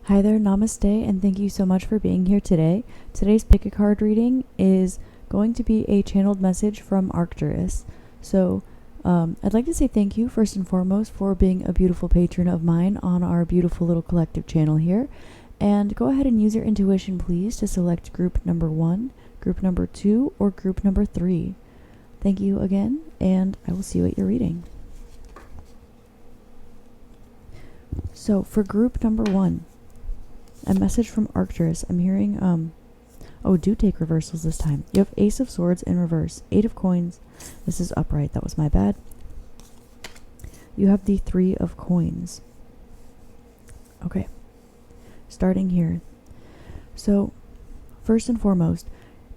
Hi there, namaste, and thank you so much for being here today. Today's pick a card reading is going to be a channeled message from Arcturus. So I'd like to say thank you first and foremost for being a beautiful patron of mine on our beautiful little collective channel here. And go ahead and use your intuition, please, to select group number 1, group number 2, or group number 3. Thank you again, and I will see you at your reading. So for group number 1, a message from Arcturus. I'm hearing, do take reversals this time. You have Ace of Swords in reverse, 8 of Coins. This is upright, that was my bad. You have the 3 of Coins. Okay, starting here. So, first and foremost,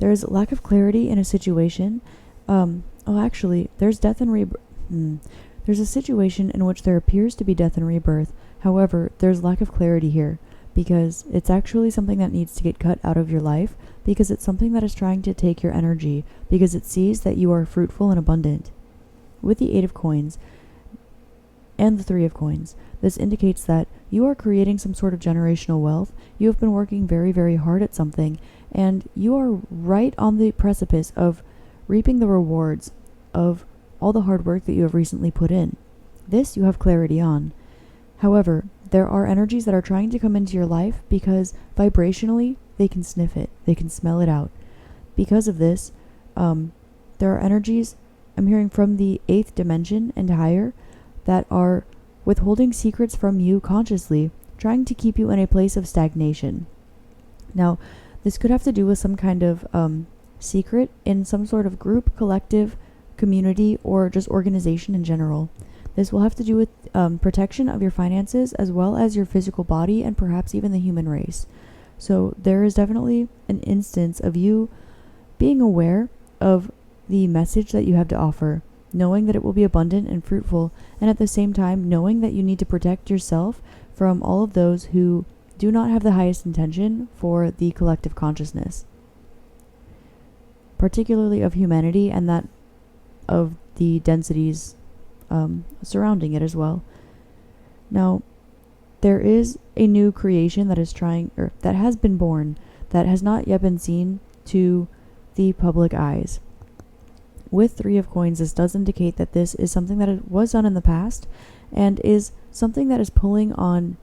there's lack of clarity in a situation. There's death and rebirth. There's a situation in which there appears to be death and rebirth. However, there's lack of clarity here, because it's actually something that needs to get cut out of your life, because it's something that is trying to take your energy, because it sees that you are fruitful and abundant. With the 8 of Coins and the 3 of Coins, this indicates that you are creating some sort of generational wealth. You have been working very, very hard at something, and you are right on the precipice of reaping the rewards of all the hard work that you have recently put in. This you have clarity on. However, there are energies that are trying to come into your life because vibrationally they can sniff it, they can smell it out. Because of this, there are energies I'm hearing from the 8th dimension and higher that are withholding secrets from you consciously, trying to keep you in a place of stagnation. Now, this could have to do with some kind of secret in some sort of group, collective, community, or just organization in general. This will have to do with protection of your finances as well as your physical body and perhaps even the human race. So there is definitely an instance of you being aware of the message that you have to offer, knowing that it will be abundant and fruitful, and at the same time knowing that you need to protect yourself from all of those who do not have the highest intention for the collective consciousness, particularly of humanity and that of the densities surrounding it as well. Now, there is a new creation that is that has been born, that has not yet been seen to the public eyes. With 3 of Coins, this does indicate that this is something that was done in the past and is something that is pulling on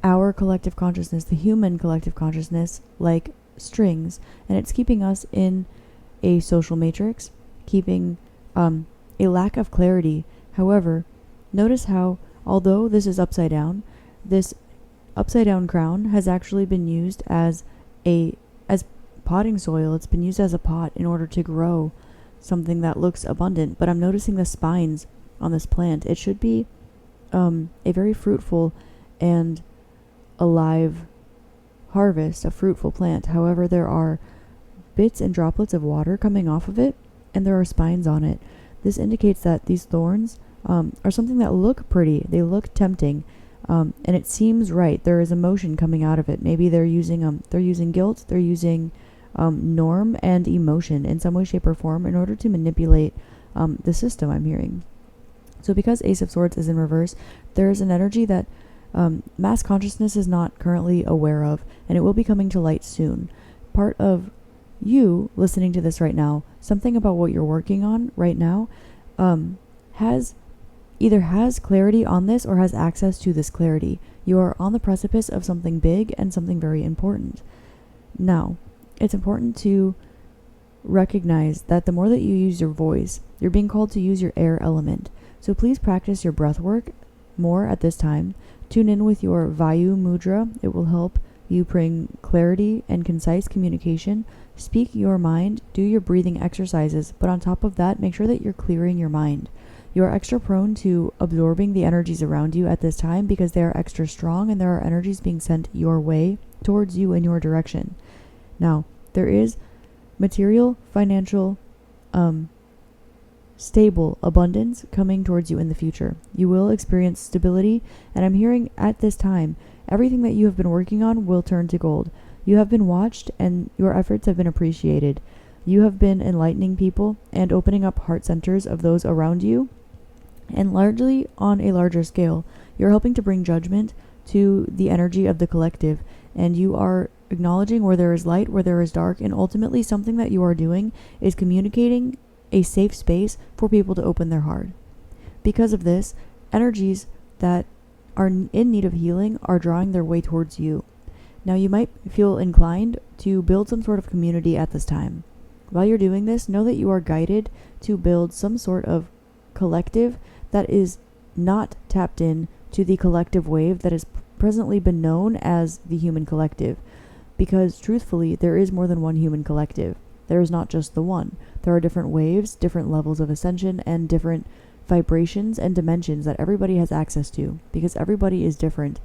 our collective consciousness, the human collective consciousness, like strings, and it's keeping us in a social matrix, keeping a lack of clarity. However, notice how, although this is upside down, this upside down crown has actually been used as potting soil. It's been used as a pot in order to grow something that looks abundant. But I'm noticing the spines on this plant. It should be a very fruitful and alive harvest, a fruitful plant. However, there are bits and droplets of water coming off of it, and there are spines on it. This indicates that these thorns are something that look pretty, they look tempting, and it seems right. There is emotion coming out of it. Maybe they're using guilt, they're using norm and emotion in some way, shape, or form in order to manipulate the system, I'm hearing. So because Ace of Swords is in reverse, there is an energy that mass consciousness is not currently aware of, and it will be coming to light soon. Part of you listening to this right now, something about what you're working on right now, has clarity on this or has access to this clarity. You are on the precipice of something big and something very important. Now, it's important to recognize that the more that you use your voice, you're being called to use your air element. So please practice your breath work more at this time. Tune in with your Vayu Mudra. It will help you bring clarity and concise communication. Speak your mind, do your breathing exercises, but on top of that, make sure that you're clearing your mind. You are extra prone to absorbing the energies around you at this time because they are extra strong and there are energies being sent your way, towards you, in your direction. Now, there is material, financial, stable abundance coming towards you in the future. You will experience stability, and I'm hearing at this time, everything that you have been working on will turn to gold. You have been watched and your efforts have been appreciated. You have been enlightening people and opening up heart centers of those around you. And largely on a larger scale, you're helping to bring judgment to the energy of the collective, and you are acknowledging where there is light, where there is dark, and ultimately something that you are doing is communicating a safe space for people to open their heart. Because of this, energies that are in need of healing are drawing their way towards you. Now, you might feel inclined to build some sort of community at this time. While you're doing this, know that you are guided to build some sort of collective that is not tapped in to the collective wave that has presently been known as the human collective. Because truthfully, there is more than one human collective. There is not just the one. There are different waves, different levels of ascension, and different vibrations and dimensions that everybody has access to, because everybody is different.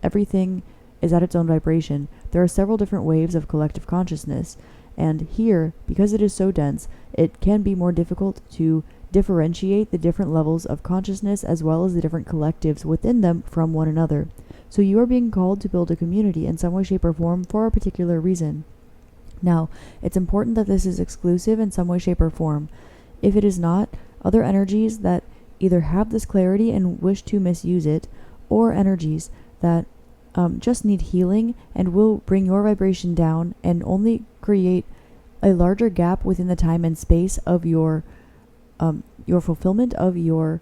Everything is at its own vibration. There are several different waves of collective consciousness, and here, because it is so dense, it can be more difficult to differentiate the different levels of consciousness as well as the different collectives within them from one another. So you are being called to build a community in some way, shape, or form for a particular reason. Now, it's important that this is exclusive in some way, shape, or form. If it is not, other energies that either have this clarity and wish to misuse it, or energies that just need healing and will bring your vibration down and only create a larger gap within the time and space of your fulfillment of your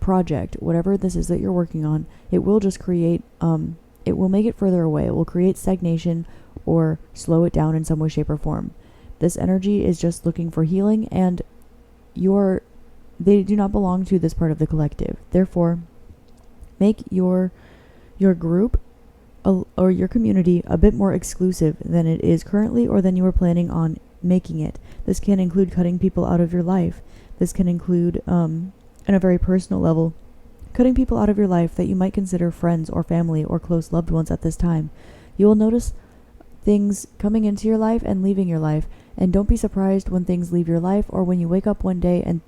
project, whatever this is that you're working on. It will just create, it will make it further away. It will create stagnation or slow it down in some way, shape, or form. This energy is just looking for healing, and they do not belong to this part of the collective. Therefore, make your group or your community a bit more exclusive than it is currently or than you were planning on making it. This can include cutting people out of your life. This can include, on a very personal level, cutting people out of your life that you might consider friends or family or close loved ones at this time. You will notice things coming into your life and leaving your life, and don't be surprised when things leave your life or when you wake up one day and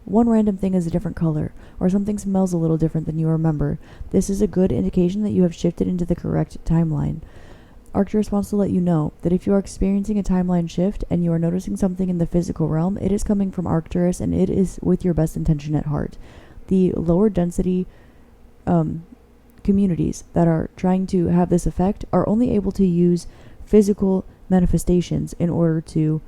one random thing is a different color, or something smells a little different than you remember. This is a good indication that you have shifted into the correct timeline. Arcturus wants to let you know that if you are experiencing a timeline shift and you are noticing something in the physical realm, it is coming from Arcturus and it is with your best intention at heart. The lower density communities that are trying to have this effect are only able to use physical manifestations in order to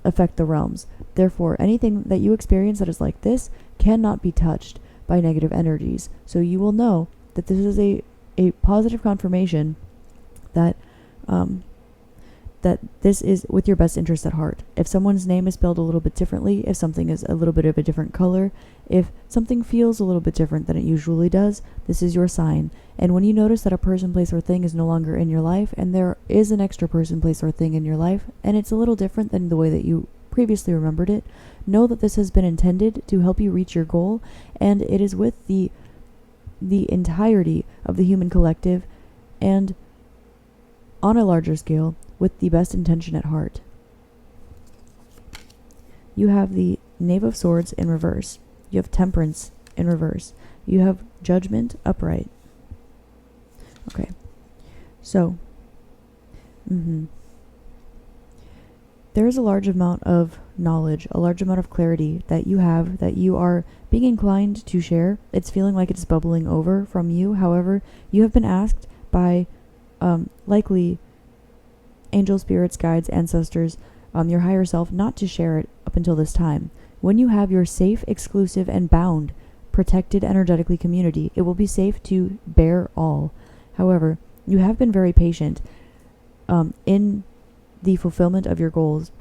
affect the realms. Therefore, anything that you experience that is like this cannot be touched by negative energies. So you will know that this is a positive confirmation that that this is with your best interest at heart. If someone's name is spelled a little bit differently, if something is a little bit of a different color, if something feels a little bit different than it usually does, this is your sign. And when you notice that a person, place, or thing is no longer in your life, and there is an extra person, place, or thing in your life, and it's a little different than the way that you previously remembered it, know that this has been intended to help you reach your goal, and it is with the entirety of the human collective, and on a larger scale, with the best intention at heart. You have the Knave of Swords in reverse. You have Temperance in reverse. You have Judgment upright. Okay. So, there is a large amount of knowledge, a large amount of clarity that you have, that you are being inclined to share. It's feeling like it's bubbling over from you. However, you have been asked by likely angel spirits, guides, ancestors, your higher self, not to share it up until this time. When you have your safe, exclusive, and bound, protected energetically community, it will be safe to bear all. However, you have been very patient in the fulfillment of your goals.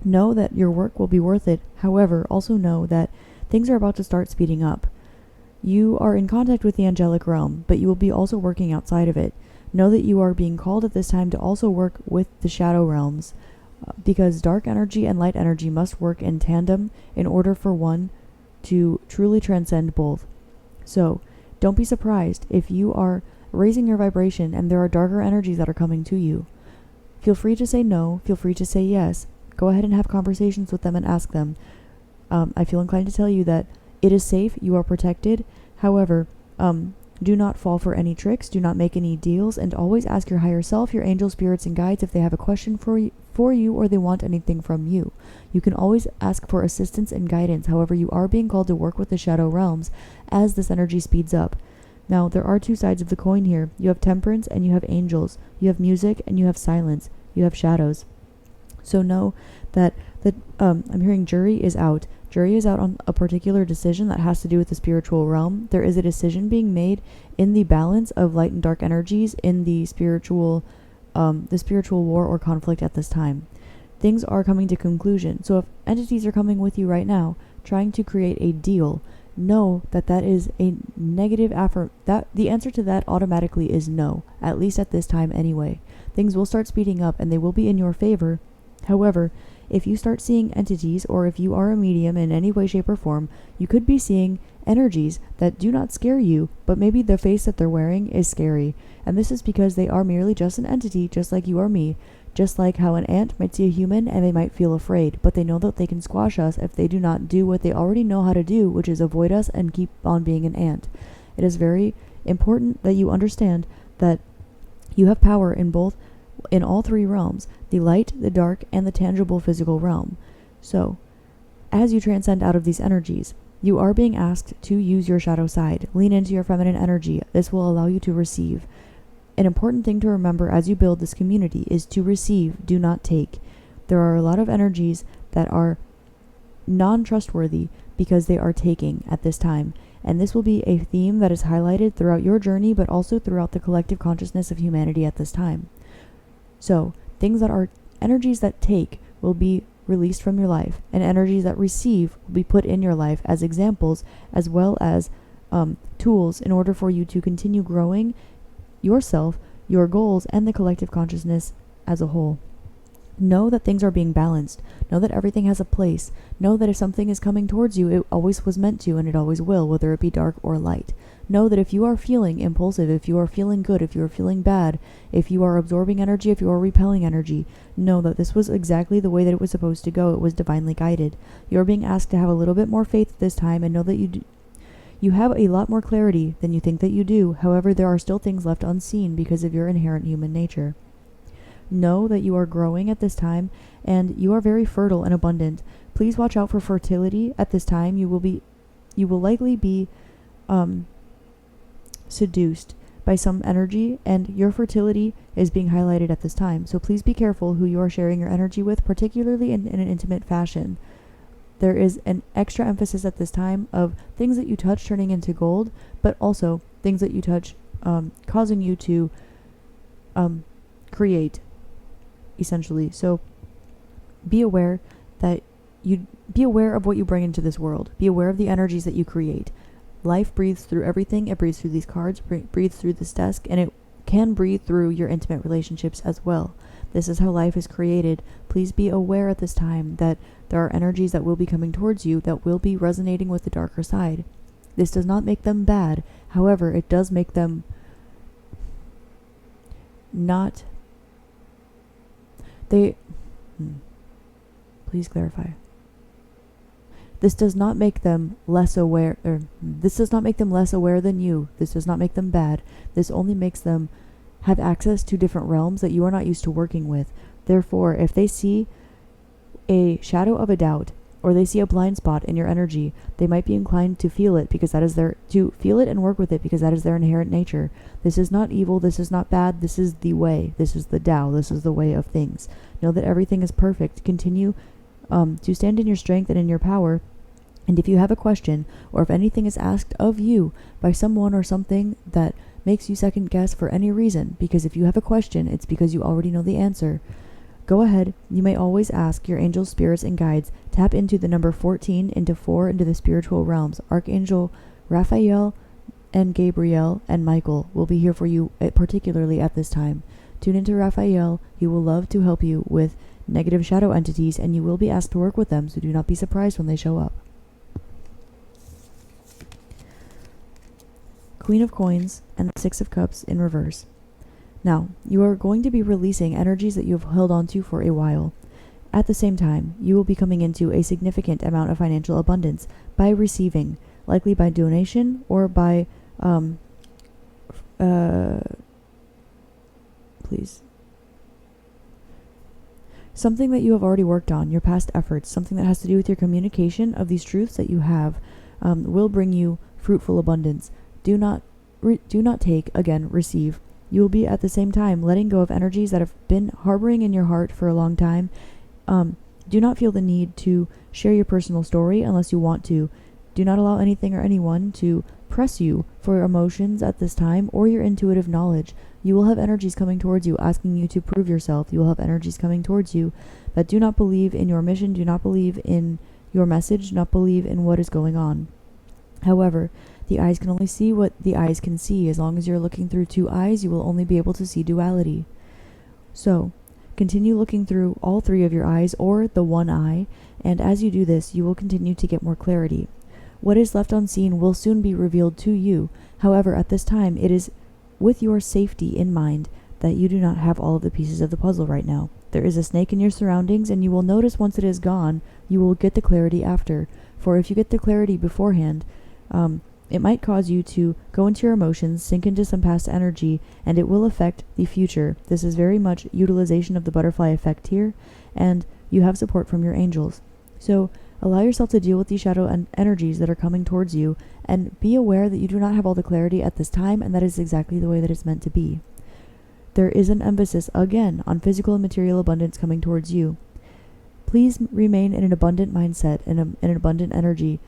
Know that your work will be worth it. However, also know that things are about to start speeding up. You are in contact with the angelic realm, but you will be also working outside of it. Know that you are being called at this time to also work with the shadow realms, because dark energy and light energy must work in tandem in order for one to truly transcend both. So, don't be surprised if you are raising your vibration and there are darker energies that are coming to you. Feel free to say no, feel free to say yes. Go ahead and have conversations with them and ask them. I feel inclined to tell you that it is safe, you are protected. However, do not fall for any tricks, do not make any deals, and always ask your higher self, your angel spirits and guides, if they have a question for you or they want anything from you. You can always ask for assistance and guidance. However, you are being called to work with the shadow realms as this energy speeds up. Now, there are two sides of the coin here. You have temperance and you have angels. You have music and you have silence. You have shadows. So know that I'm hearing jury is out. Jury is out on a particular decision that has to do with the spiritual realm. There is a decision being made in the balance of light and dark energies in the spiritual war or conflict at this time. Things are coming to conclusion. So if entities are coming with you right now, trying to create a deal, know that that is a negative that the answer to that automatically is no, at least at this time anyway. Things will start speeding up and they will be in your favor. However, if you start seeing entities, or if you are a medium in any way, shape, or form, you could be seeing energies that do not scare you, but maybe the face that they're wearing is scary. And this is because they are merely just an entity, just like you or me. Just like how an ant might see a human and they might feel afraid, but they know that they can squash us if they do not do what they already know how to do, which is avoid us and keep on being an ant. It is very important that you understand that you have power in all three realms, the light, the dark, and the tangible physical realm. So, as you transcend out of these energies, you are being asked to use your shadow side. Lean into your feminine energy. This will allow you to receive. An important thing to remember as you build this community is to receive, do not take. There are a lot of energies that are non-trustworthy because they are taking at this time. And this will be a theme that is highlighted throughout your journey, but also throughout the collective consciousness of humanity at this time. So, things that are energies that take will be released from your life, and energies that receive will be put in your life as examples, as well as tools in order for you to continue growing yourself, your goals, and the collective consciousness as a whole. Know that things are being balanced. Know that everything has a place. Know that if something is coming towards you, it always was meant to, and it always will, whether it be dark or light. Know that if you are feeling impulsive, if you are feeling good, if you are feeling bad, if you are absorbing energy, if you are repelling energy, know that this was exactly the way that it was supposed to go. It was divinely guided. You're being asked to have a little bit more faith this time, and know that you have a lot more clarity than you think that you do. However, there are still things left unseen because of your inherent human nature. Know that you are growing at this time, and you are very fertile and abundant. Please watch out for fertility at this time. You will likely be seduced by some energy, and your fertility is being highlighted at this time. So please be careful who you are sharing your energy with, particularly in an intimate fashion. There is an extra emphasis at this time of things that you touch turning into gold, but also things that you touch causing you to create, essentially. So be aware of what you bring into this world. Be aware of the energies that you create. Life breathes through everything. It breathes through these cards, breathes through this desk, and it can breathe through your intimate relationships as well. This is how life is created. Please be aware at this time that there are energies that will be coming towards you that will be resonating with the darker side. This does not make them bad. However, it does make them not... Please clarify. This does not make them less aware, this does not make them less aware than you. This does not make them bad. This only makes them have access to different realms that you are not used to working with. Therefore, if they see a shadow of a doubt, or they see a blind spot in your energy, they might be inclined to feel it because to feel it and work with it because that is their inherent nature. This is not evil, this is not bad, this is the way, this is the Tao, this is the way of things. Know that everything is perfect. Continue to stand in your strength and in your power. And if you have a question, or if anything is asked of you by someone or something that makes you second guess for any reason, because if you have a question, it's because you already know the answer, go ahead. You may always ask your angels, spirits, and guides. Tap into the number 14 into the spiritual realms. Archangel Raphael and Gabriel and Michael will be here for you, particularly at this time. Tune into Raphael. He will love to help you with negative shadow entities, and you will be asked to work with them, so do not be surprised when they show up. Queen of Coins and the Six of Cups in reverse. Now, you are going to be releasing energies that you have held on to for a while. At the same time, you will be coming into a significant amount of financial abundance by receiving, likely by donation or by, something that you have already worked on, your past efforts, something that has to do with your communication of these truths that you have, will bring you fruitful abundance. Do not receive. You will be at the same time letting go of energies that have been harboring in your heart for a long time. Do not feel the need to share your personal story unless you want to. Do not allow anything or anyone to press you for your emotions at this time or your intuitive knowledge. You will have energies coming towards you asking you to prove yourself. You will have energies coming towards you that do not believe in your mission, do not believe in your message, do not believe in what is going on. However, the eyes can only see what the eyes can see. As long as you're looking through two eyes, you will only be able to see duality. So, continue looking through all three of your eyes or the one eye, and as you do this, you will continue to get more clarity. What is left unseen will soon be revealed to you. However, at this time, it is with your safety in mind that you do not have all of the pieces of the puzzle right now. There is a snake in your surroundings, and you will notice once it is gone, you will get the clarity after. For if you get the clarity beforehand, it might cause you to go into your emotions, sink into some past energy, and it will affect the future. This is very much utilization of the butterfly effect here, and you have support from your angels. So allow yourself to deal with these shadow energies that are coming towards you, and be aware that you do not have all the clarity at this time, and that is exactly the way that it's meant to be. There is an emphasis, again, on physical and material abundance coming towards you. Please remain in an abundant mindset and an abundant energy.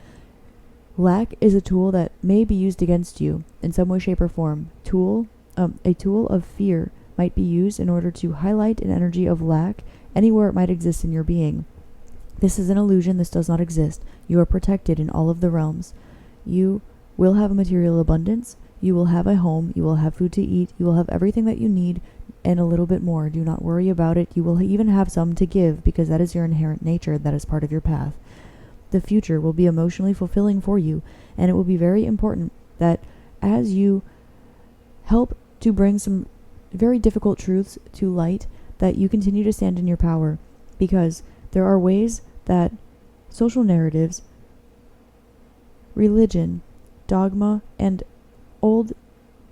Lack is a tool that may be used against you in some way, shape, or form. A tool of fear might be used in order to highlight an energy of lack anywhere it might exist in your being. This is an illusion. This does not exist. You are protected in all of the realms. You will have a material abundance. You will have a home. You will have food to eat. You will have everything that you need and a little bit more. Do not worry about it. You will even have some to give because that is your inherent nature. That is part of your path. The future will be emotionally fulfilling for you, and it will be very important that as you help to bring some very difficult truths to light, that you continue to stand in your power, because there are ways that social narratives, religion, dogma, and old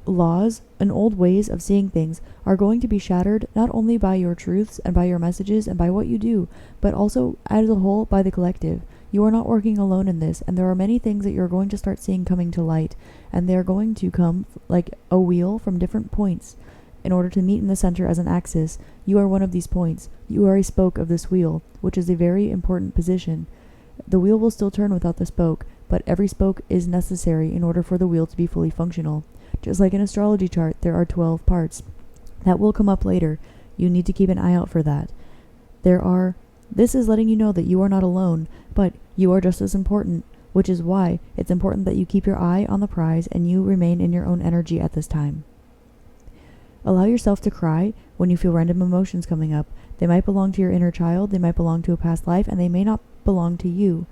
laws and old ways of seeing things are going to be shattered not only by your truths and by your messages and by what you do, but also as a whole by the collective. You are not working alone in this, and there are many things that you're going to start seeing coming to light, and they're going to come like a wheel from different points in order to meet in the center as an axis. You are one of these points. You are a spoke of this wheel, which is a very important position. The wheel will still turn without the spoke, but every spoke is necessary in order for the wheel to be fully functional. Just like an astrology chart, there are 12 parts. That will come up later. You need to keep an eye out for that. This is letting you know that you are not alone, but you are just as important, which is why it's important that you keep your eye on the prize and you remain in your own energy at this time. Allow yourself to cry when you feel random emotions coming up. They might belong to your inner child, they might belong to a past life, and they may not belong to you.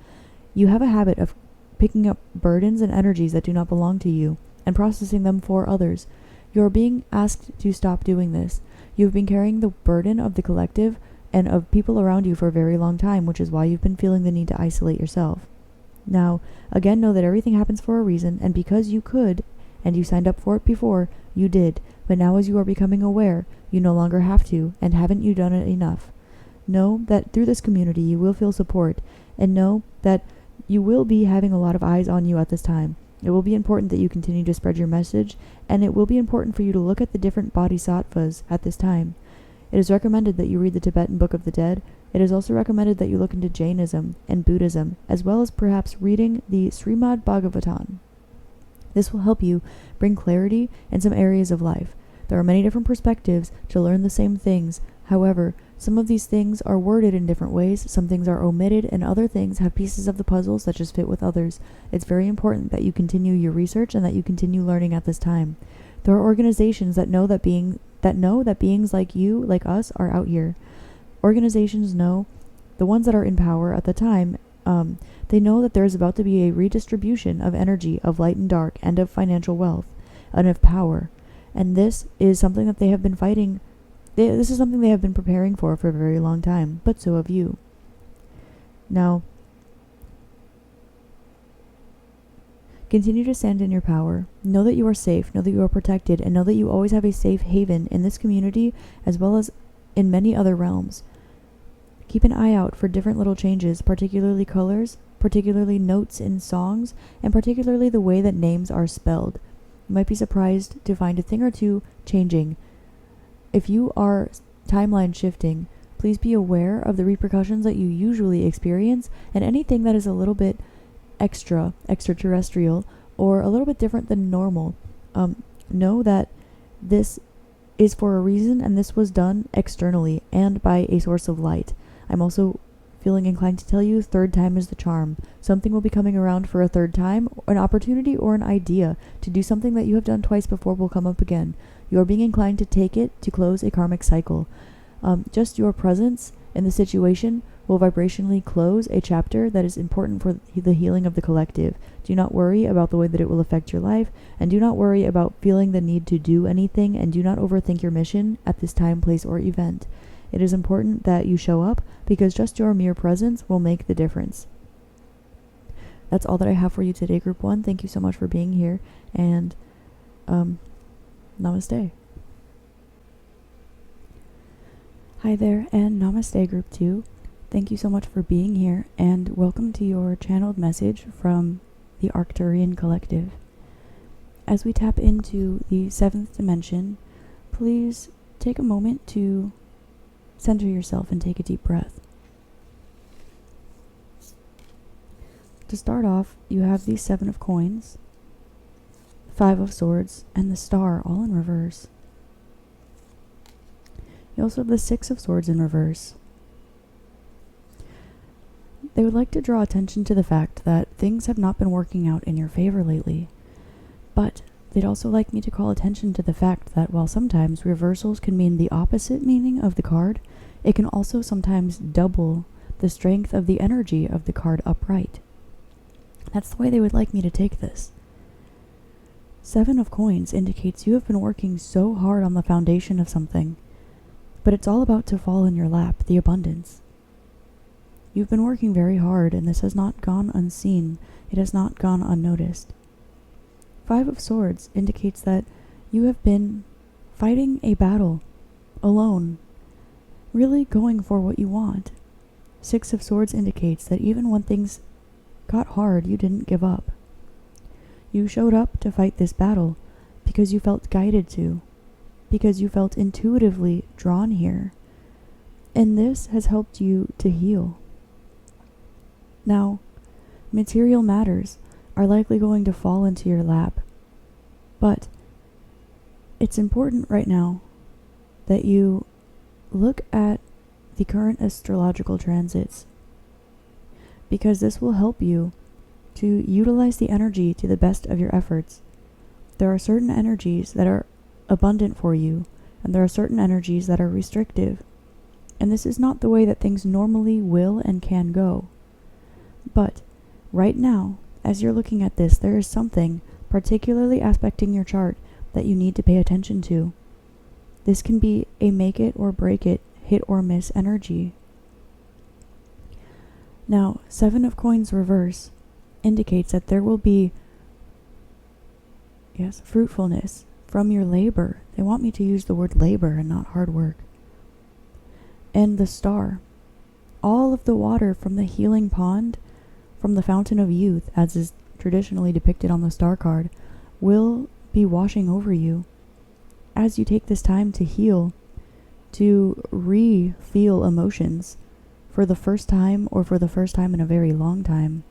You have a habit of picking up burdens and energies that do not belong to you and processing them for others. You are being asked to stop doing this. You have been carrying the burden of the collective and of people around you for a very long time, which is why you've been feeling the need to isolate yourself. Now, again, know that everything happens for a reason, and because you could, and you signed up for it before, you did. But now as you are becoming aware, you no longer have to, and haven't you done it enough? Know that through this community you will feel support, and know that you will be having a lot of eyes on you at this time. It will be important that you continue to spread your message, and it will be important for you to look at the different bodhisattvas at this time. It is recommended that you read the Tibetan Book of the Dead. It is also recommended that you look into Jainism and Buddhism, as well as perhaps reading the Srimad Bhagavatam. This will help you bring clarity in some areas of life. There are many different perspectives to learn the same things. However, some of these things are worded in different ways, some things are omitted, and other things have pieces of the puzzles that just fit with others. It's very important that you continue your research and that you continue learning at this time. There are organizations that know that beings like you, like us, are out here. Organizations know, the ones that are in power at the time, they know that there is about to be a redistribution of energy, of light and dark, and of financial wealth, and of power. And this is something that they have been fighting. This is something they have been preparing for a very long time, but so have you. Now, continue to stand in your power. Know that you are safe, know that you are protected, and know that you always have a safe haven in this community as well as in many other realms. Keep an eye out for different little changes, particularly colors, particularly notes in songs, and particularly the way that names are spelled. You might be surprised to find a thing or two changing. If you are timeline shifting, please be aware of the repercussions that you usually experience, and anything that is a little bit extraterrestrial, or a little bit different than normal. Know that this is for a reason, and this was done externally and by a source of light. I'm also feeling inclined to tell you, third time is the charm. Something will be coming around for a third time. An opportunity or an idea to do something that you have done twice before will come up again. You are being inclined to take it to close a karmic cycle. Just your presence in the situation will vibrationally close a chapter that is important for the healing of the collective. Do not worry about the way that it will affect your life, and do not worry about feeling the need to do anything, and do not overthink your mission at this time, place, or event. It is important that you show up, because just your mere presence will make the difference. That's all that I have for you today, Group 1. Thank you so much for being here, and namaste. Hi there, and namaste, Group 2. Thank you so much for being here, and welcome to your channeled message from the Arcturian Collective. As we tap into the 7th dimension, please take a moment to center yourself and take a deep breath. To start off, you have the 7 of coins, 5 of swords, and the star all in reverse. You also have the 6 of swords in reverse. They would like to draw attention to the fact that things have not been working out in your favor lately, but they'd also like me to call attention to the fact that while sometimes reversals can mean the opposite meaning of the card, it can also sometimes double the strength of the energy of the card upright. That's the way they would like me to take this. 7 of coins indicates you have been working so hard on the foundation of something, but it's all about to fall in your lap, the abundance. You've been working very hard, and this has not gone unseen. It has not gone unnoticed. 5 of swords indicates that you have been fighting a battle alone, really going for what you want. 6 of swords indicates that even when things got hard, you didn't give up. You showed up to fight this battle because you felt guided to, because you felt intuitively drawn here, and this has helped you to heal. Now, material matters are likely going to fall into your lap, but it's important right now that you look at the current astrological transits, because this will help you to utilize the energy to the best of your efforts. There are certain energies that are abundant for you, and there are certain energies that are restrictive, and this is not the way that things normally will and can go. But right now, as you're looking at this, there is something particularly aspecting your chart that you need to pay attention to. This can be a make it or break it, hit or miss energy. Now, 7 of coins reverse indicates that there will be, fruitfulness from your labor. They want me to use the word labor and not hard work. And the star, all of the water from the healing pond, from the fountain of youth, as is traditionally depicted on the star card, will be washing over you as you take this time to heal, to re-feel emotions for the first time or for the first time in a very long time.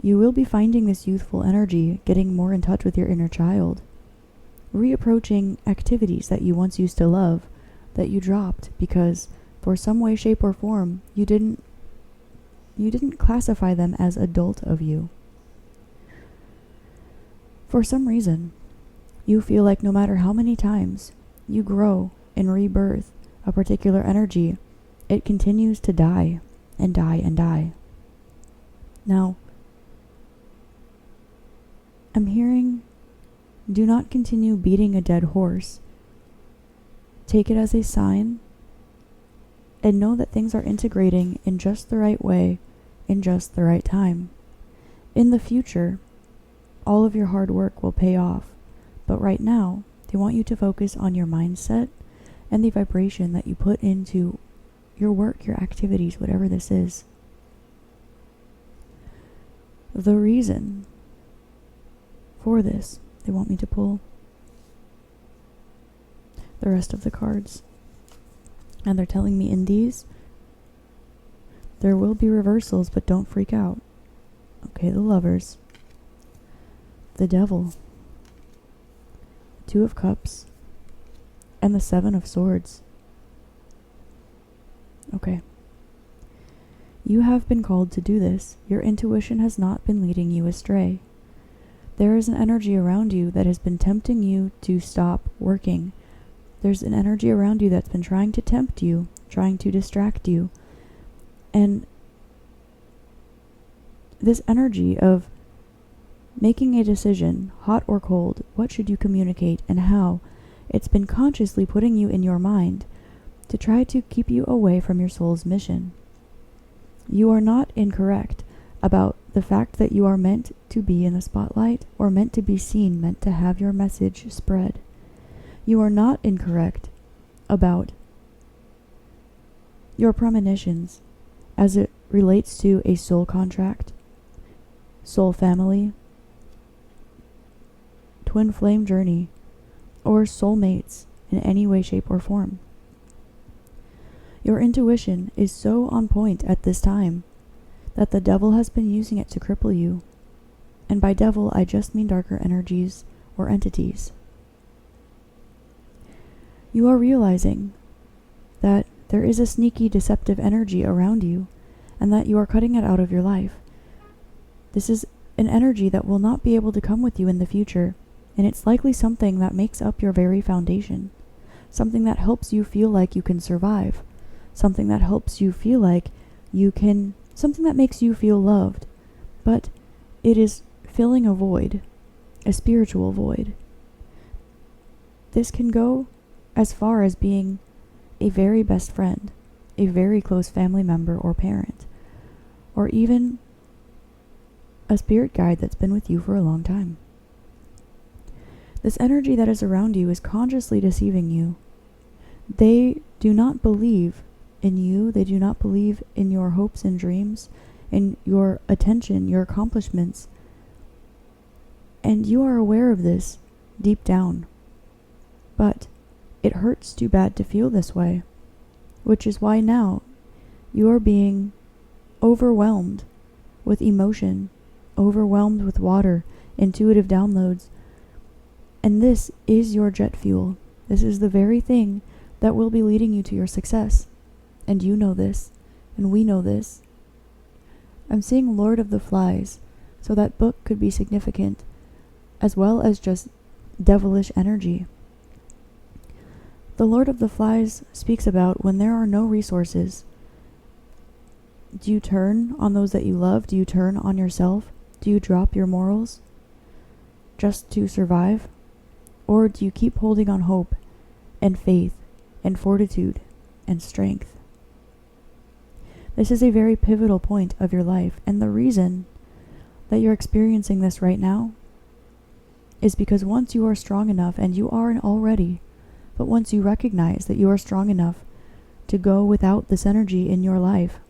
You will be finding this youthful energy getting more in touch with your inner child, reapproaching activities that you once used to love that you dropped because for some way, shape, or form you didn't classify them as adult of you. For some reason, you feel like no matter how many times you grow and rebirth a particular energy, it continues to die and die and die. Now, I'm hearing, do not continue beating a dead horse. Take it as a sign and know that things are integrating in just the right way, in just the right time. In the future, all of your hard work will pay off, but right now, they want you to focus on your mindset and the vibration that you put into your work, your activities, whatever this is. The reason for this They want me to pull the rest of the cards. And they're telling me in these, there will be reversals, but don't freak out. Okay, the Lovers, the Devil, Two of Cups, and the Seven of Swords. Okay. You have been called to do this. Your intuition has not been leading you astray. There is an energy around you that has been tempting you to stop working. There's an energy around you that's been trying to tempt you, trying to distract you. And this energy of making a decision, hot or cold, what should you communicate and how, it's been consciously putting you in your mind to try to keep you away from your soul's mission. You are not incorrect about the fact that you are meant to be in the spotlight or meant to be seen, meant to have your message spread. You are not incorrect about your premonitions as it relates to a soul contract, soul family, twin flame journey, or soulmates in any way, shape, or form. Your intuition is so on point at this time that the devil has been using it to cripple you. And by devil, I just mean darker energies or entities. You are realizing that there is a sneaky, deceptive energy around you and that you are cutting it out of your life. This is an energy that will not be able to come with you in the future, and it's likely something that makes up your very foundation, something that helps you feel like you can survive, something that helps you feel like you can, something that makes you feel loved, but it is filling a void, a spiritual void. This can go as far as being a very best friend, a very close family member or parent, or even a spirit guide that's been with you for a long time. This energy that is around you is consciously deceiving you. They do not believe in you. They do not believe in your hopes and dreams, in your attention, your accomplishments. And you are aware of this deep down. But it hurts too bad to feel this way, which is why now you are being overwhelmed with emotion, overwhelmed with water, intuitive downloads. And this is your jet fuel. This is the very thing that will be leading you to your success. And you know this, and we know this. I'm seeing Lord of the Flies, so that book could be significant, as well as just devilish energy. The Lord of the Flies speaks about when there are no resources. Do you turn on those that you love? Do you turn on yourself? Do you drop your morals just to survive? Or do you keep holding on hope and faith and fortitude and strength? This is a very pivotal point of your life, and the reason that you're experiencing this right now is because once you are strong enough, and you are already, but once you recognize that you are strong enough to go without this energy in your life,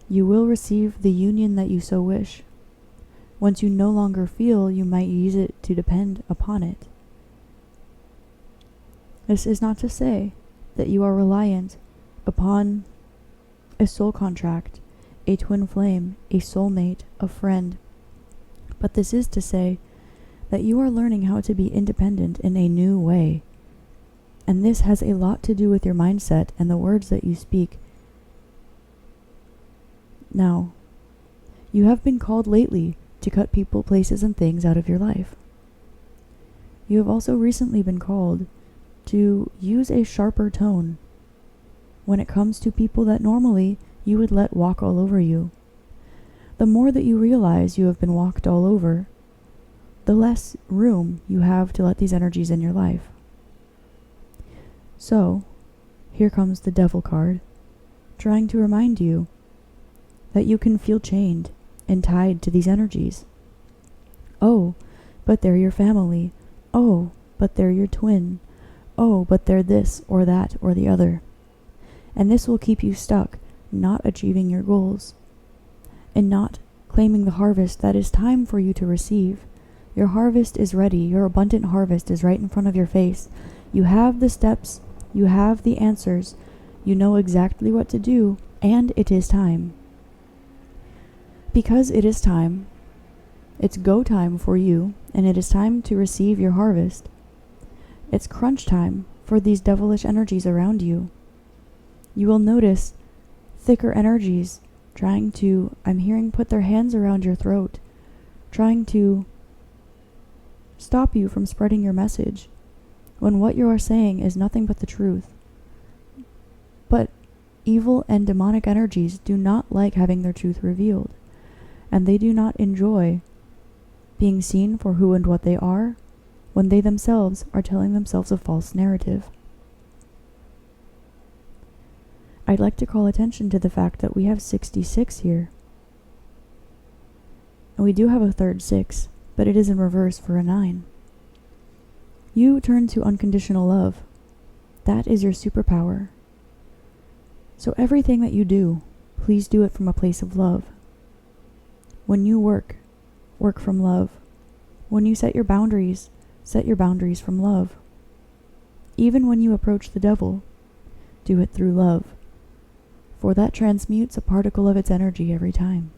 you will receive the union that you so wish. Once you no longer feel you might use it to depend upon it. This is not to say that you are reliant upon a soul contract, a twin flame, a soulmate, a friend. But this is to say that you are learning how to be independent in a new way. And this has a lot to do with your mindset and the words that you speak. Now, you have been called lately to cut people, places, and things out of your life. You have also recently been called to use a sharper tone when it comes to people that normally you would let walk all over you. The more that you realize you have been walked all over, the less room you have to let these energies in your life. So, here comes the Devil card, trying to remind you that you can feel chained and tied to these energies. Oh, but they're your family. Oh, but they're your twin. Oh, but they're this or that or the other. And this will keep you stuck, not achieving your goals, and not claiming the harvest that is time for you to receive, Your harvest is ready. Your abundant harvest is right in front of your face. You have the steps. You have the answers. You know exactly what to do, and it is time. Because it is time, it's go time for you, and it is time to receive your harvest. It's crunch time for these devilish energies around you. You will notice thicker energies trying to, I'm hearing, put their hands around your throat, trying to stop you from spreading your message, when what you are saying is nothing but the truth. But evil and demonic energies do not like having their truth revealed, and they do not enjoy being seen for who and what they are when they themselves are telling themselves a false narrative. I'd like to call attention to the fact that we have 66 here. And we do have a third 6, but it is in reverse for a 9. You turn to unconditional love. That is your superpower. So everything that you do, please do it from a place of love. When you work from love. When you set your boundaries from love. Even when you approach the devil, do it through love, for that transmutes a particle of its energy every time.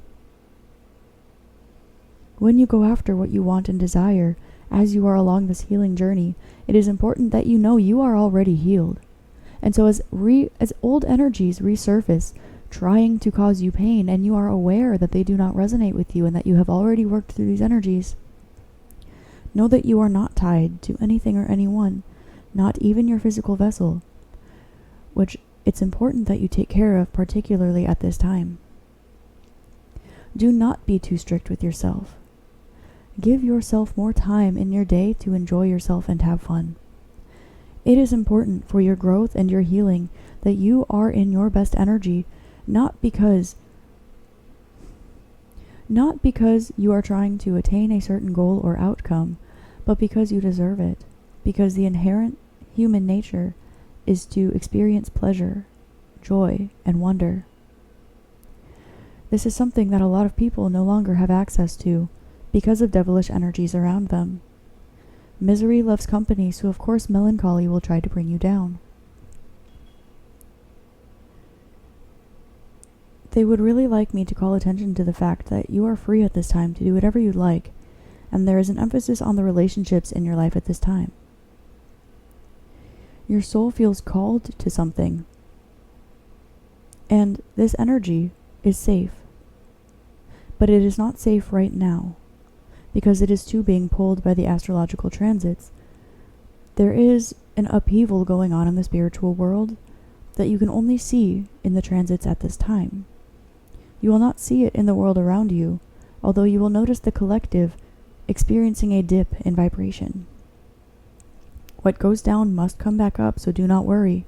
When you go after what you want and desire, as you are along this healing journey, it is important that you know you are already healed. And so as old energies resurface, trying to cause you pain, and you are aware that they do not resonate with you and that you have already worked through these energies, know that you are not tied to anything or anyone, not even your physical vessel, which it's important that you take care of, particularly at this time. Do not be too strict with yourself. Give yourself more time in your day to enjoy yourself and have fun. It is important for your growth and your healing that you are in your best energy, not because you are trying to attain a certain goal or outcome, but because you deserve it, because the inherent human nature is to experience pleasure, joy, and wonder. This is something that a lot of people no longer have access to because of devilish energies around them. Misery loves company, so of course melancholy will try to bring you down. They would really like me to call attention to the fact that you are free at this time to do whatever you'd like, and there is an emphasis on the relationships in your life at this time. Your soul feels called to something, and this energy is safe. But it is not safe right now, because it is too being pulled by the astrological transits. There is an upheaval going on in the spiritual world that you can only see in the transits at this time. You will not see it in the world around you, although you will notice the collective experiencing a dip in vibration. What goes down must come back up, so do not worry.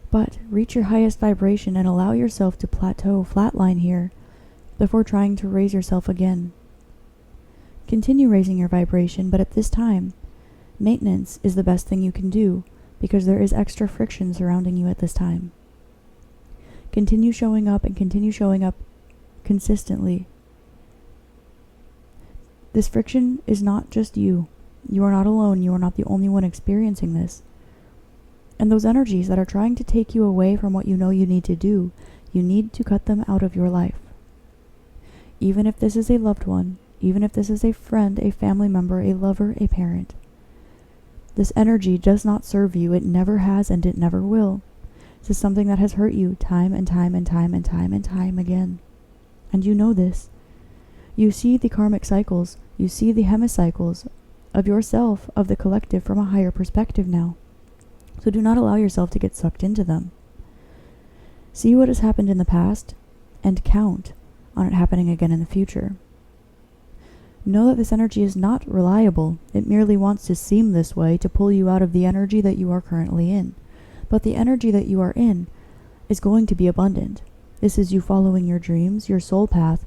But reach your highest vibration and allow yourself to plateau, flatline here, before trying to raise yourself again. Continue raising your vibration, but at this time, maintenance is the best thing you can do, because there is extra friction surrounding you at this time. Continue showing up and continue showing up consistently. This friction is not just you. You are not alone. You are not the only one experiencing this. And those energies that are trying to take you away from what you know you need to do, you need to cut them out of your life. Even if this is a loved one, even if this is a friend, a family member, a lover, a parent. This energy does not serve you. It never has, and it never will. This is something that has hurt you time and time and time and time and time again. And you know this. You see the karmic cycles, you see the hemicycles of yourself, of the collective, from a higher perspective now. So do not allow yourself to get sucked into them. See what has happened in the past, and count on it happening again in the future. Know that this energy is not reliable. It merely wants to seem this way to pull you out of the energy that you are currently in. But the energy that you are in is going to be abundant. This is you following your dreams, your soul path,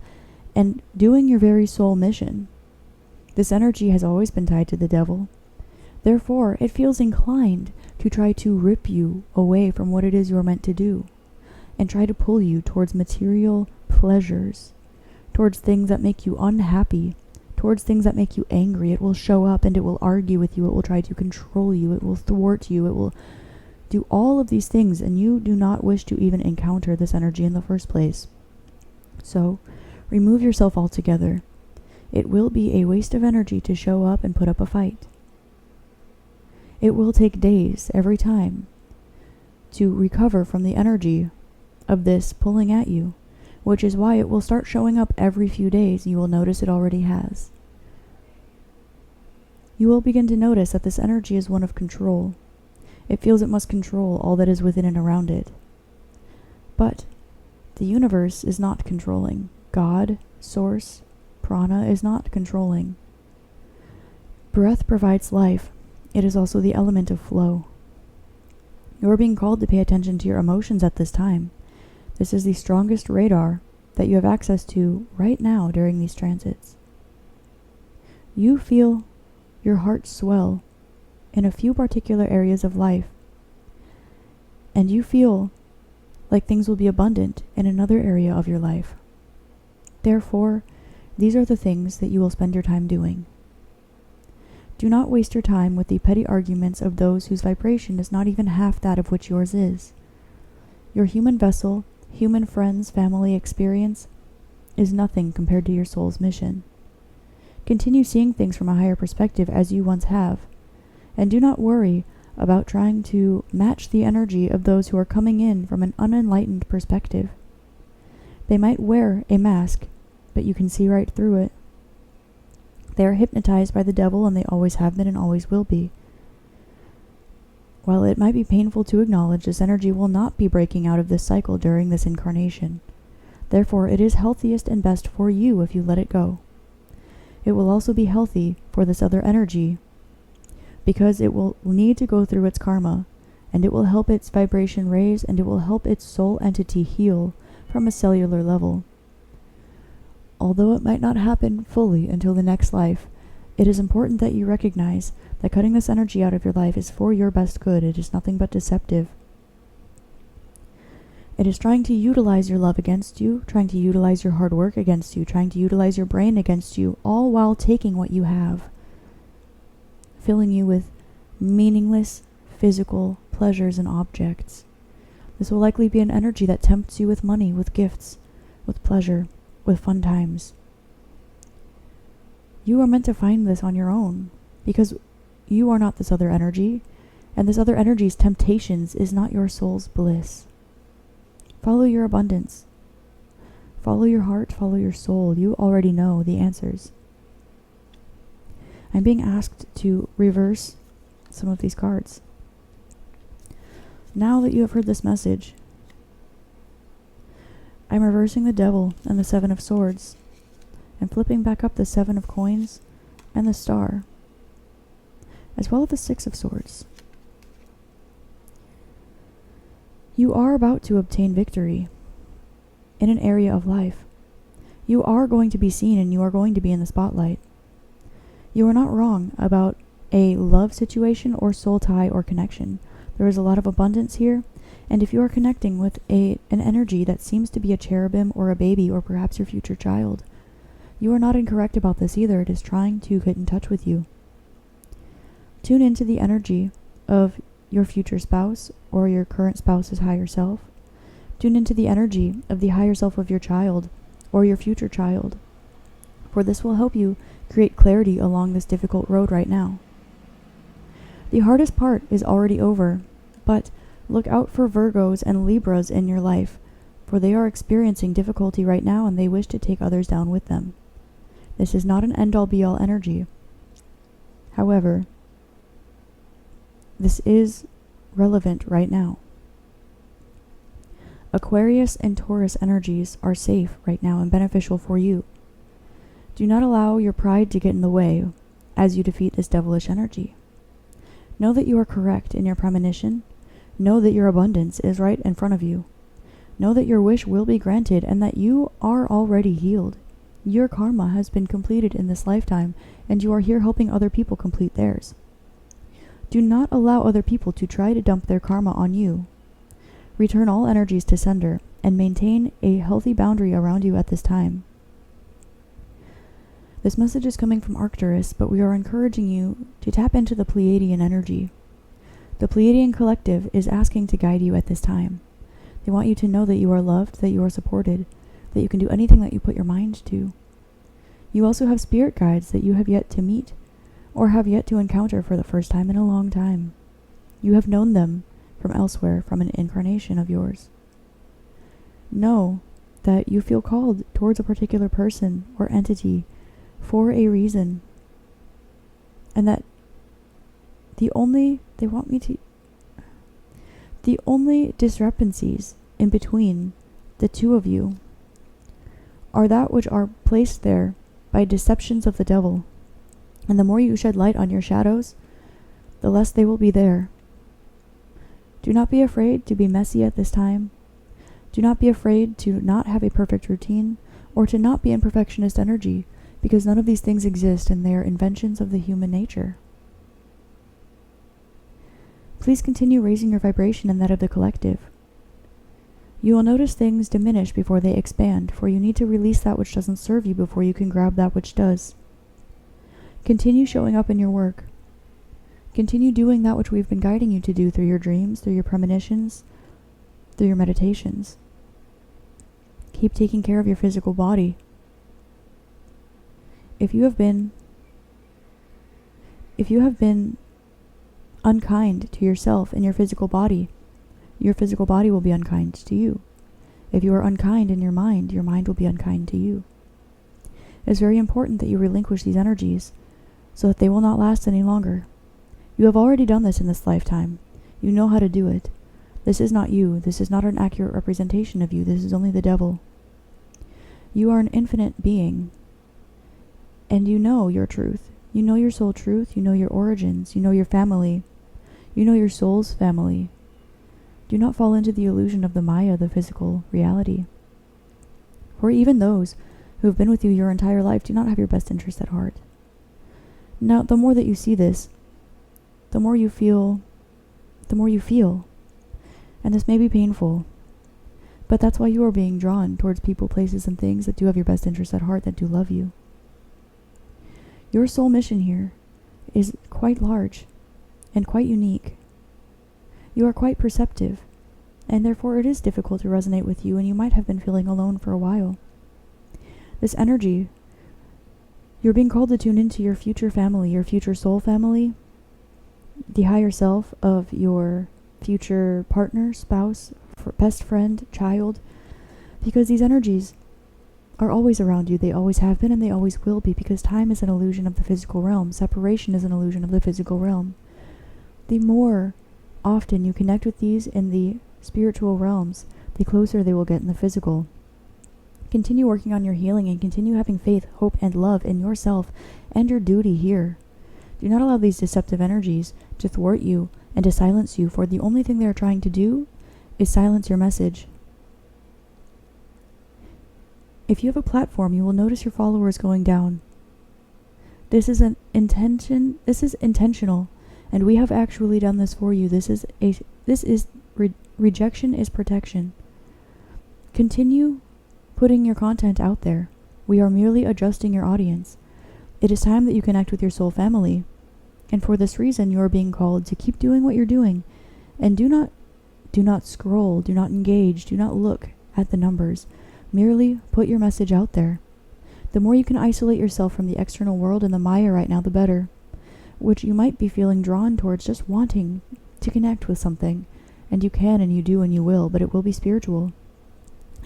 and doing your very soul mission. This energy has always been tied to the devil. Therefore, it feels inclined to try to rip you away from what it is you're meant to do, and try to pull you towards material pleasures, towards things that make you unhappy, towards things that make you angry. It will show up and it will argue with you. It will try to control you. It will thwart you. It will do all of these things, and you do not wish to even encounter this energy in the first place. So, remove yourself altogether. It will be a waste of energy to show up and put up a fight. It will take days every time to recover from the energy of this pulling at you, which is why it will start showing up every few days. You will notice it already has. You will begin to notice that this energy is one of control. It feels it must control all that is within and around it. But the universe is not controlling. God, Source, Prana is not controlling. Breath provides life. It is also the element of flow. You are being called to pay attention to your emotions at this time. This is the strongest radar that you have access to right now during these transits. You feel your heart swell in a few particular areas of life, and you feel like things will be abundant in another area of your life. Therefore, these are the things that you will spend your time doing. Do not waste your time with the petty arguments of those whose vibration is not even half that of which yours is. Your human vessel, human friends, family experience is nothing compared to your soul's mission. Continue seeing things from a higher perspective as you once have, and do not worry about trying to match the energy of those who are coming in from an unenlightened perspective. They might wear a mask, but you can see right through it. They are hypnotized by the devil, and they always have been and always will be. While it might be painful to acknowledge, this energy will not be breaking out of this cycle during this incarnation. Therefore, it is healthiest and best for you if you let it go. It will also be healthy for this other energy, because it will need to go through its karma, and it will help its vibration raise, and it will help its soul entity heal from a cellular level. Although it might not happen fully until the next life, it is important that you recognize that cutting this energy out of your life is for your best good. It is nothing but deceptive. It is trying to utilize your love against you, trying to utilize your hard work against you, trying to utilize your brain against you, all while taking what you have, filling you with meaningless physical pleasures and objects. This will likely be an energy that tempts you with money, with gifts, with pleasure, with fun times. You are meant to find this on your own, because you are not this other energy, and this other energy's temptations is not your soul's bliss. Follow your abundance. Follow your heart, follow your soul. You already know the answers. I'm being asked to reverse some of these cards. Now that you have heard this message, I'm reversing the Devil and the Seven of Swords, and flipping back up the Seven of Coins and the Star, as well as the Six of Swords. You are about to obtain victory in an area of life. You are going to be seen, and you are going to be in the spotlight. You are not wrong about a love situation or soul tie or connection. There is a lot of abundance here, and if you are connecting with an energy that seems to be a cherubim or a baby or perhaps your future child, you are not incorrect about this either. It is trying to get in touch with you. Tune into the energy of your future spouse or your current spouse's higher self. Tune into the energy of the higher self of your child or your future child, for this will help you create clarity along this difficult road right now. The hardest part is already over, but look out for Virgos and Libras in your life, for they are experiencing difficulty right now and they wish to take others down with them. This is not an end-all be-all energy. However, this is relevant right now. Aquarius and Taurus energies are safe right now and beneficial for you. Do not allow your pride to get in the way as you defeat this devilish energy. Know that you are correct in your premonition. Know that your abundance is right in front of you. Know that your wish will be granted and that you are already healed. Your karma has been completed in this lifetime, and you are here helping other people complete theirs. Do not allow other people to try to dump their karma on you. Return all energies to sender and maintain a healthy boundary around you at this time. This message is coming from Arcturus, but we are encouraging you to tap into the Pleiadian energy. The Pleiadian Collective is asking to guide you at this time. They want you to know that you are loved, that you are supported, that you can do anything that you put your mind to. You also have spirit guides that you have yet to meet, or have yet to encounter for the first time in a long time. You have known them from elsewhere, from an incarnation of yours. Know that you feel called towards a particular person or entity for a reason, and that the only discrepancies in between the two of you are that which are placed there by deceptions of the devil. And the more you shed light on your shadows, the less they will be there. Do not be afraid to be messy at this time. Do not be afraid to not have a perfect routine, or to not be in perfectionist energy, because none of these things exist and they are inventions of the human nature. Please continue raising your vibration and that of the collective. You will notice things diminish before they expand, for you need to release that which doesn't serve you before you can grab that which does. Continue showing up in your work. Continue doing that which we've been guiding you to do through your dreams, through your premonitions, through your meditations. Keep taking care of your physical body. If you have been unkind to yourself and your physical body will be unkind to you. If you are unkind in your mind will be unkind to you. It's very important that you relinquish these energies so that they will not last any longer. You have already done this in this lifetime. You know how to do it. This is not you. This is not an accurate representation of you. This is only the devil. You are an infinite being, and you know your truth. You know your soul truth. You know your origins. You know your family. You know your soul's family. Do not fall into the illusion of the Maya, the physical reality. For even those who have been with you your entire life do not have your best interest at heart. Now, the more that you see this, the more you feel. And this may be painful, but that's why you are being drawn towards people, places, and things that do have your best interest at heart, that do love you. Your soul mission here is quite large and quite unique. You are quite perceptive, and therefore it is difficult to resonate with you, and you might have been feeling alone for a while. This energy, you're being called to tune into your future family, your future soul family, the higher self of your future partner, spouse, best friend, child, because these energies are always around you. They always have been and they always will be, because time is an illusion of the physical realm. Separation is an illusion of the physical realm. The more often you connect with these in the spiritual realms, the closer they will get in the physical. Continue working on your healing and continue having faith, hope, and love in yourself and your duty here. Do not allow these deceptive energies to thwart you and to silence you, for the only thing they are trying to do is silence your message. If you have a platform, you will notice your followers going down. This is intentional, and we have actually done this for you. Rejection is protection. Continue putting your content out there. We are merely adjusting your audience. It is time that you connect with your soul family, and for this reason you are being called to keep doing what you're doing, and do not scroll, do not engage, do not look at the numbers. Merely put your message out there. The more you can isolate yourself from the external world and the Maya right now, the better, which you might be feeling drawn towards just wanting to connect with something, and you can and you do and you will, but it will be spiritual.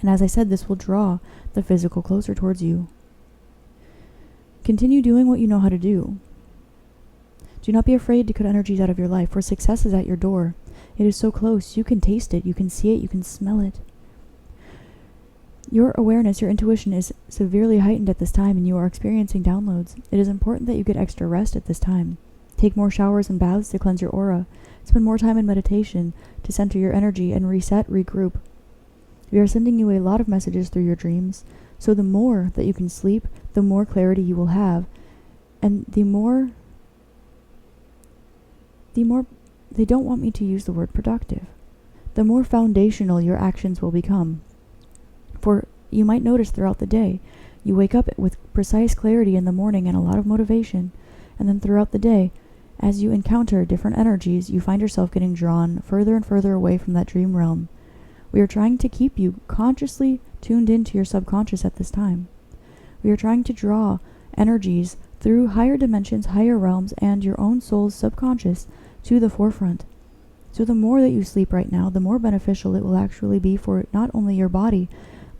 And as I said, this will draw the physical closer towards you. Continue doing what you know how to do. Do not be afraid to cut energies out of your life, for success is at your door. It is so close. You can taste it, you can see it, you can smell it. Your awareness, your intuition is severely heightened at this time, and you are experiencing downloads. It is important that you get extra rest at this time. Take more showers and baths to cleanse your aura. Spend more time in meditation to center your energy and reset, regroup. We are sending you a lot of messages through your dreams, so the more that you can sleep, the more clarity you will have, and the more they don't want me to use the word productive, the more foundational your actions will become. For you might notice throughout the day, You wake up with precise clarity in the morning and a lot of motivation, and then throughout the day, as you encounter different energies, you find yourself getting drawn further and further away from that dream realm. We are trying to keep you consciously tuned into your subconscious at this time. We are trying to draw energies through higher dimensions, higher realms, and your own soul's subconscious to the forefront. So the more that you sleep right now, the more beneficial it will actually be for not only your body,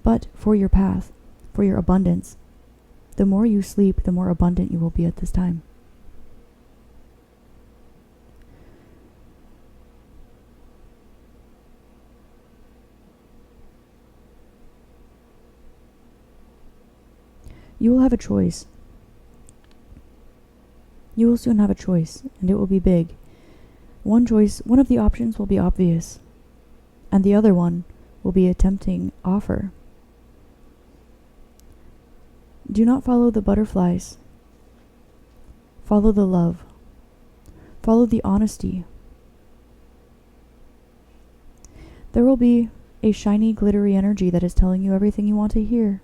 but for your path, for your abundance. The more you sleep, the more abundant you will be at this time. You will have a choice. You will soon have a choice, and it will be big. One of the options will be obvious, and the other one will be a tempting offer. Do not follow the butterflies. Follow the love. Follow the honesty. There will be a shiny, glittery energy that is telling you everything you want to hear.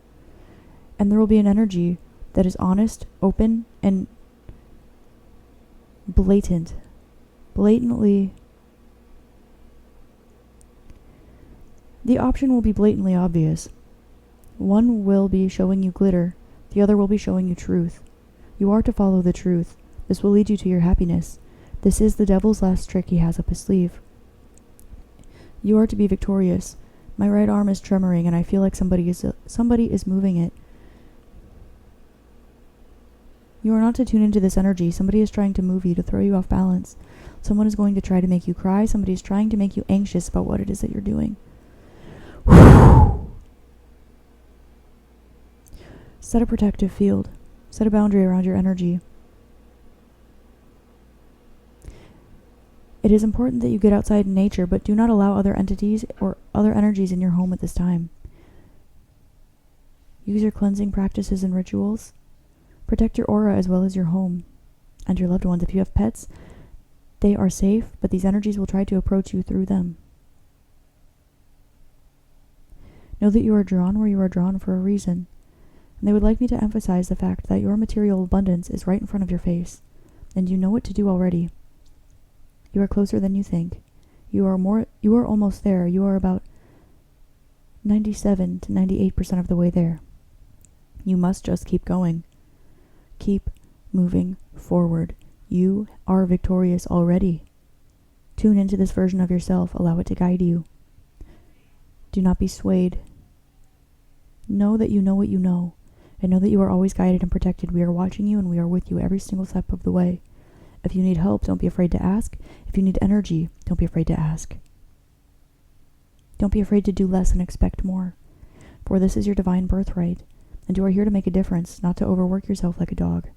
And there will be an energy that is honest, open, and blatant. Blatantly. The option will be blatantly obvious. One will be showing you glitter. The other will be showing you truth. You are to follow the truth. This will lead you to your happiness. This is the devil's last trick he has up his sleeve. You are to be victorious. My right arm is tremoring, and I feel like somebody is moving it. You are not to tune into this energy. Somebody is trying to move you, to throw you off balance. Someone is going to try to make you cry. Somebody is trying to make you anxious about what it is that you're doing. Set a protective field. Set a boundary around your energy. It is important that you get outside in nature, but do not allow other entities or other energies in your home at this time. Use your cleansing practices and rituals. Protect your aura as well as your home and your loved ones. If you have pets, they are safe, but these energies will try to approach you through them. Know that you are drawn where you are drawn for a reason, and they would like me to emphasize the fact that your material abundance is right in front of your face, and you know what to do already. You are closer than you think. You are almost there. You are about 97 to 98% of the way there. You must just keep going. Keep moving forward. You are victorious already. Tune into this version of yourself. Allow it to guide you. Do not be swayed. Know that you know what you know, and know that you are always guided and protected. We are watching you, and we are with you every single step of the way. If you need help, don't be afraid to ask. If you need energy, don't be afraid to ask. Don't be afraid to do less and expect more, for this is your divine birthright, and you are here to make a difference, not to overwork yourself like a dog.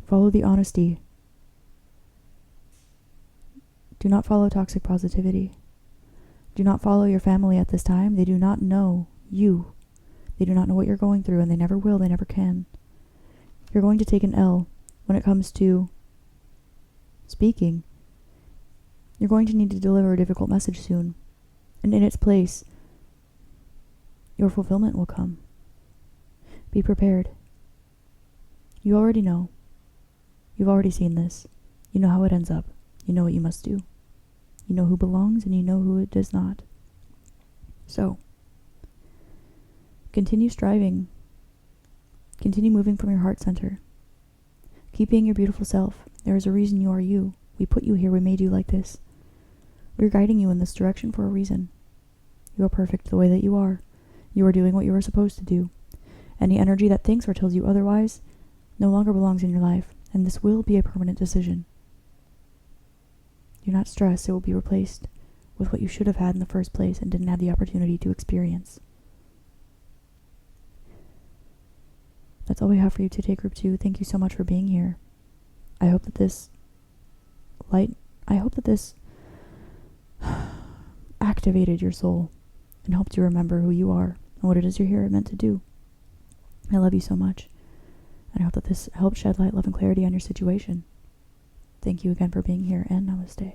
Follow the honesty. Do not follow toxic positivity. Do not follow your family at this time. They do not know you. They do not know what you're going through, and they never will. They never can. You're going to take an L when it comes to speaking. You're going to need to deliver a difficult message soon, and in its place, your fulfillment will come. Be prepared. You already know. You've already seen this. You know how it ends up. You know what you must do. You know who belongs, and you know who it does not. So, continue striving. Continue moving from your heart center. Keep being your beautiful self. There is a reason you are you. We put you here. We made you like this. We're guiding you in this direction for a reason. You are perfect the way that you are. You are doing what you are supposed to do. Any energy that thinks or tells you otherwise no longer belongs in your life, and this will be a permanent decision. Do not stress. It will be replaced with what you should have had in the first place and didn't have the opportunity to experience. That's all we have for you today, Group 2. Thank you so much for being here. I hope that this activated your soul and helped you remember who you are and what it is you're here meant to do. I love you so much, and I hope that this helped shed light, love, and clarity on your situation. Thank you again for being here, and namaste.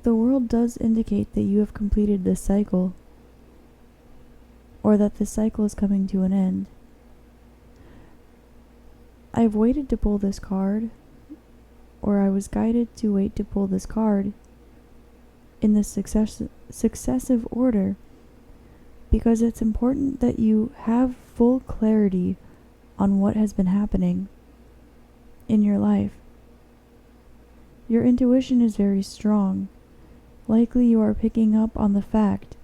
the world does indicate that you have completed this cycle, or that this cycle is coming to an end. I've waited to pull this card, or I was guided to wait to pull this card in this successive order, because it's important that you have full clarity on what has been happening in your life. Your intuition is very strong. Likely you are picking up on the fact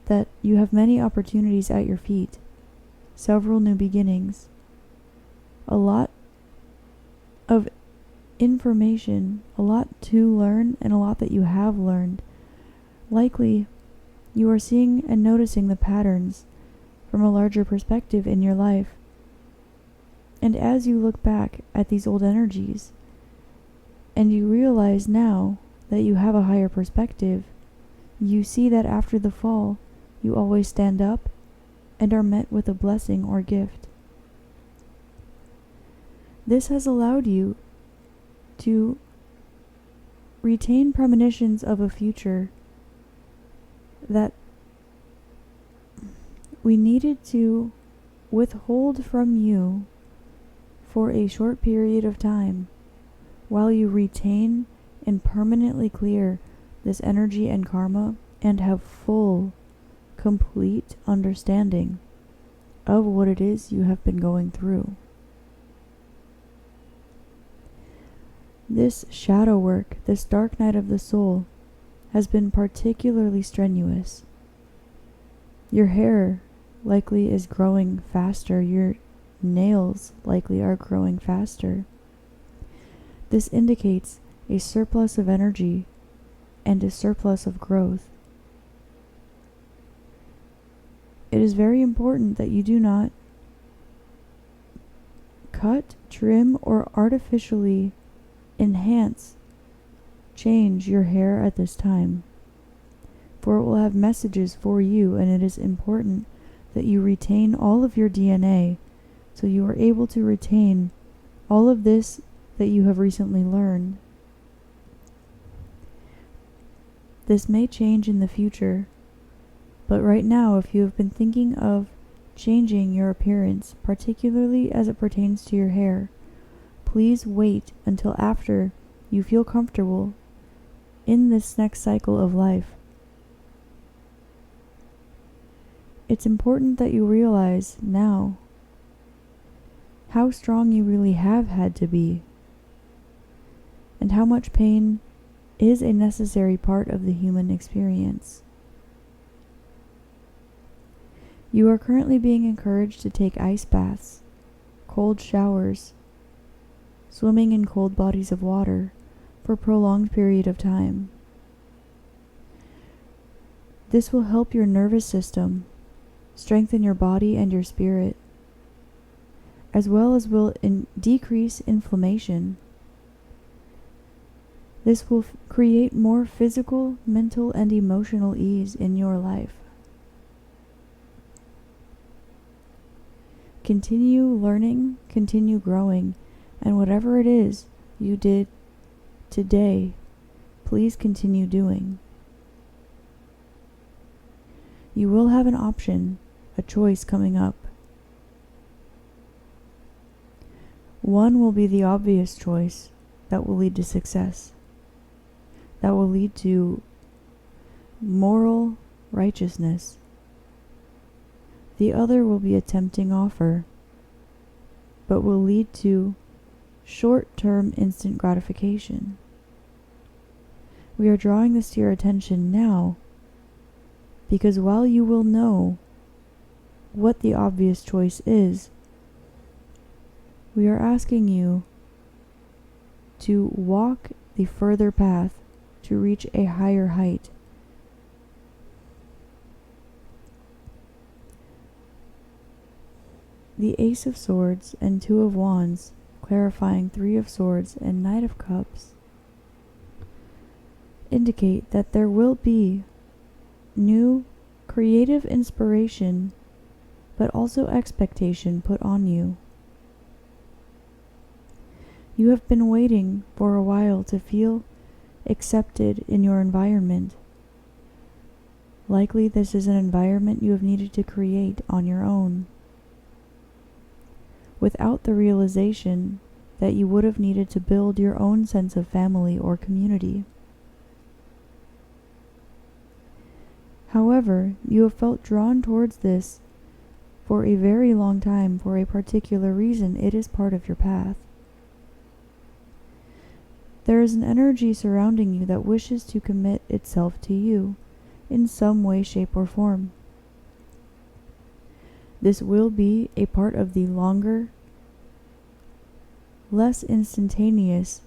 that you have many opportunities at your feet, several new beginnings, a lot of information, a lot to learn, and a lot that you have learned. Likely you are seeing and noticing the patterns from a larger perspective in your life. And as you look back at these old energies, and you realize now that you have a higher perspective, you see that after the fall, you always stand up and are met with a blessing or gift. This has allowed you to retain premonitions of a future that we needed to withhold from you for a short period of time, while you retain and permanently clear this energy and karma and have full, complete understanding of what it is you have been going through. This shadow work, this dark night of the soul, has been particularly strenuous. Your hair likely is growing faster. Your nails likely are growing faster. This indicates a surplus of energy and a surplus of growth. It is very important that you do not cut, trim, or artificially change your hair at this time, for it will have messages for you, and it is important that you retain all of your DNA so you are able to retain all of this that you have recently learned. This may change in the future, but right now, if you have been thinking of changing your appearance, particularly as it pertains to your hair, please wait until after you feel comfortable in this next cycle of life. It's important that you realize now how strong you really have had to be, and how much pain is a necessary part of the human experience. You are currently being encouraged to take ice baths, cold showers, swimming in cold bodies of water for a prolonged period of time. This will help your nervous system, strengthen your body and your spirit, as well as will decrease inflammation. This will create more physical, mental, and emotional ease in your life. Continue learning, continue growing, and whatever it is you did today, please continue doing. You will have an option, a choice coming up. One will be the obvious choice that will lead to success, that will lead to moral righteousness. The other will be a tempting offer, but will lead to short-term instant gratification. We are drawing this to your attention now because while you will know what the obvious choice is, we are asking you to walk the further path to reach a higher height. The Ace of Swords and Two of Wands, clarifying Three of Swords and Knight of Cups, indicate that there will be new creative inspiration, but also expectation put on you. You have been waiting for a while to feel accepted in your environment. Likely this is an environment you have needed to create on your own, without the realization that you would have needed to build your own sense of family or community. However, you have felt drawn towards this for a very long time for a particular reason. It is part of your path. There is an energy surrounding you that wishes to commit itself to you in some way, shape, or form. This will be a part of the longer, less instantaneous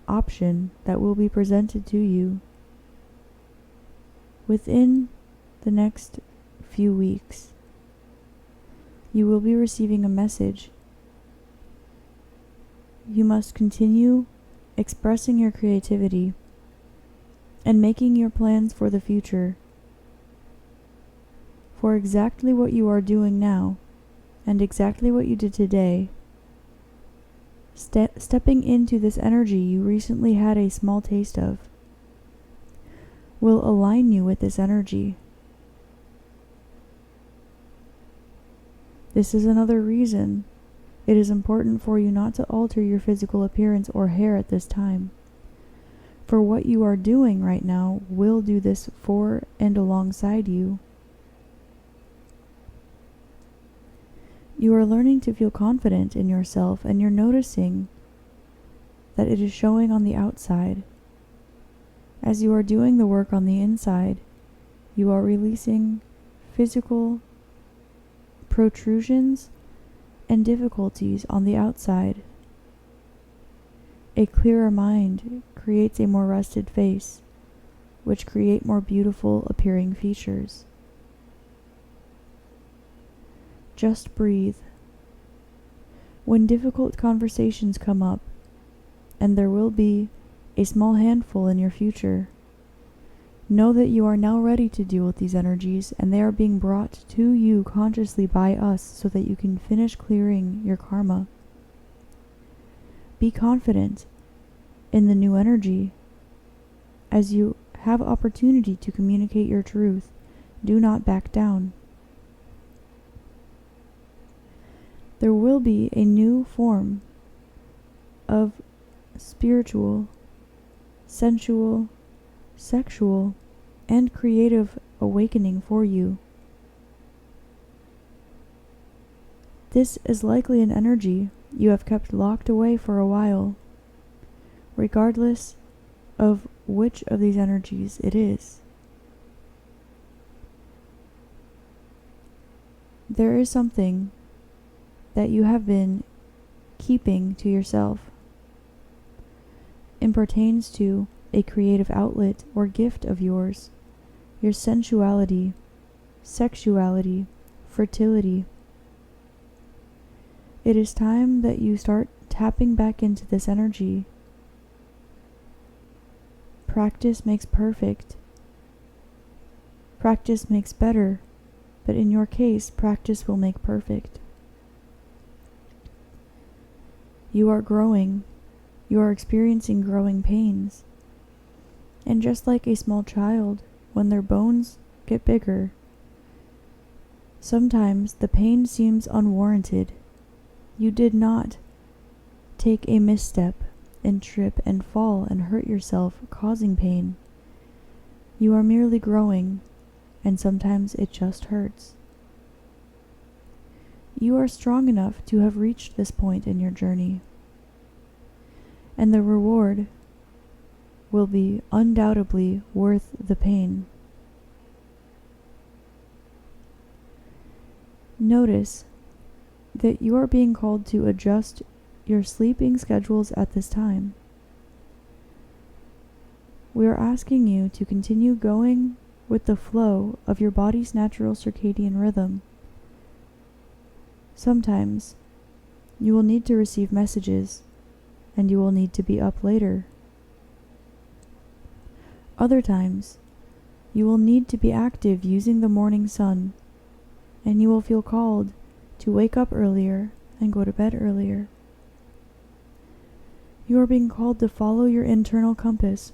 option that will be presented to you within the next few weeks. You will be receiving a message. You must continue expressing your creativity and making your plans for the future, for exactly what you are doing now and exactly what you did today. Stepping into this energy you recently had a small taste of will align you with this energy. This is another reason it is important for you not to alter your physical appearance or hair at this time. For what you are doing right now will do this for and alongside you. You are learning to feel confident in yourself, and you're noticing that it is showing on the outside. As you are doing the work on the inside, you are releasing physical protrusions and difficulties on the outside. A clearer mind creates a more rested face, which create more beautiful appearing features. Just breathe. When difficult conversations come up, and there will be a small handful in your future, know that you are now ready to deal with these energies, and they are being brought to you consciously by us so that you can finish clearing your karma. Be confident in the new energy. As you have opportunity to communicate your truth, do not back down. There will be a new form of spiritual, sensual, sexual, and creative awakening for you. This is likely an energy you have kept locked away for a while, regardless of which of these energies it is. There is something that you have been keeping to yourself. It pertains to a creative outlet or gift of yours, your sensuality, sexuality, fertility. It is time that you start tapping back into this energy. Practice makes perfect. Practice makes better, but in your case, practice will make perfect. You are growing. You are experiencing growing pains. And just like a small child, when their bones get bigger, sometimes the pain seems unwarranted. You did not take a misstep and trip and fall and hurt yourself, causing pain. You are merely growing, and sometimes it just hurts. You are strong enough to have reached this point in your journey, and the reward will be undoubtedly worth the pain. Notice that you are being called to adjust your sleeping schedules at this time. We are asking you to continue going with the flow of your body's natural circadian rhythm. Sometimes you will need to receive messages, and you will need to be up later. Other times, you will need to be active using the morning sun, and you will feel called to wake up earlier and go to bed earlier. You are being called to follow your internal compass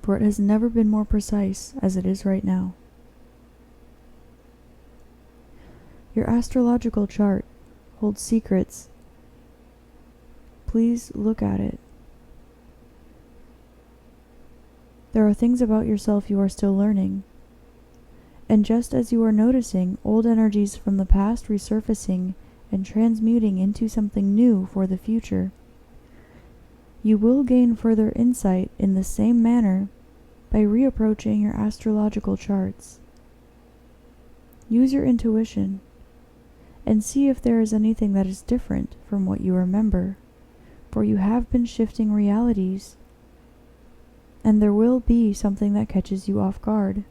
for it has never been more precise as it is right now. Your astrological chart holds secrets. Please look at it. There are things about yourself you are still learning. And just as you are noticing old energies from the past resurfacing and transmuting into something new for the future, you will gain further insight in the same manner by reapproaching your astrological charts. Use your intuition and see if there is anything that is different from what you remember, for you have been shifting realities, and there will be something that catches you off guard.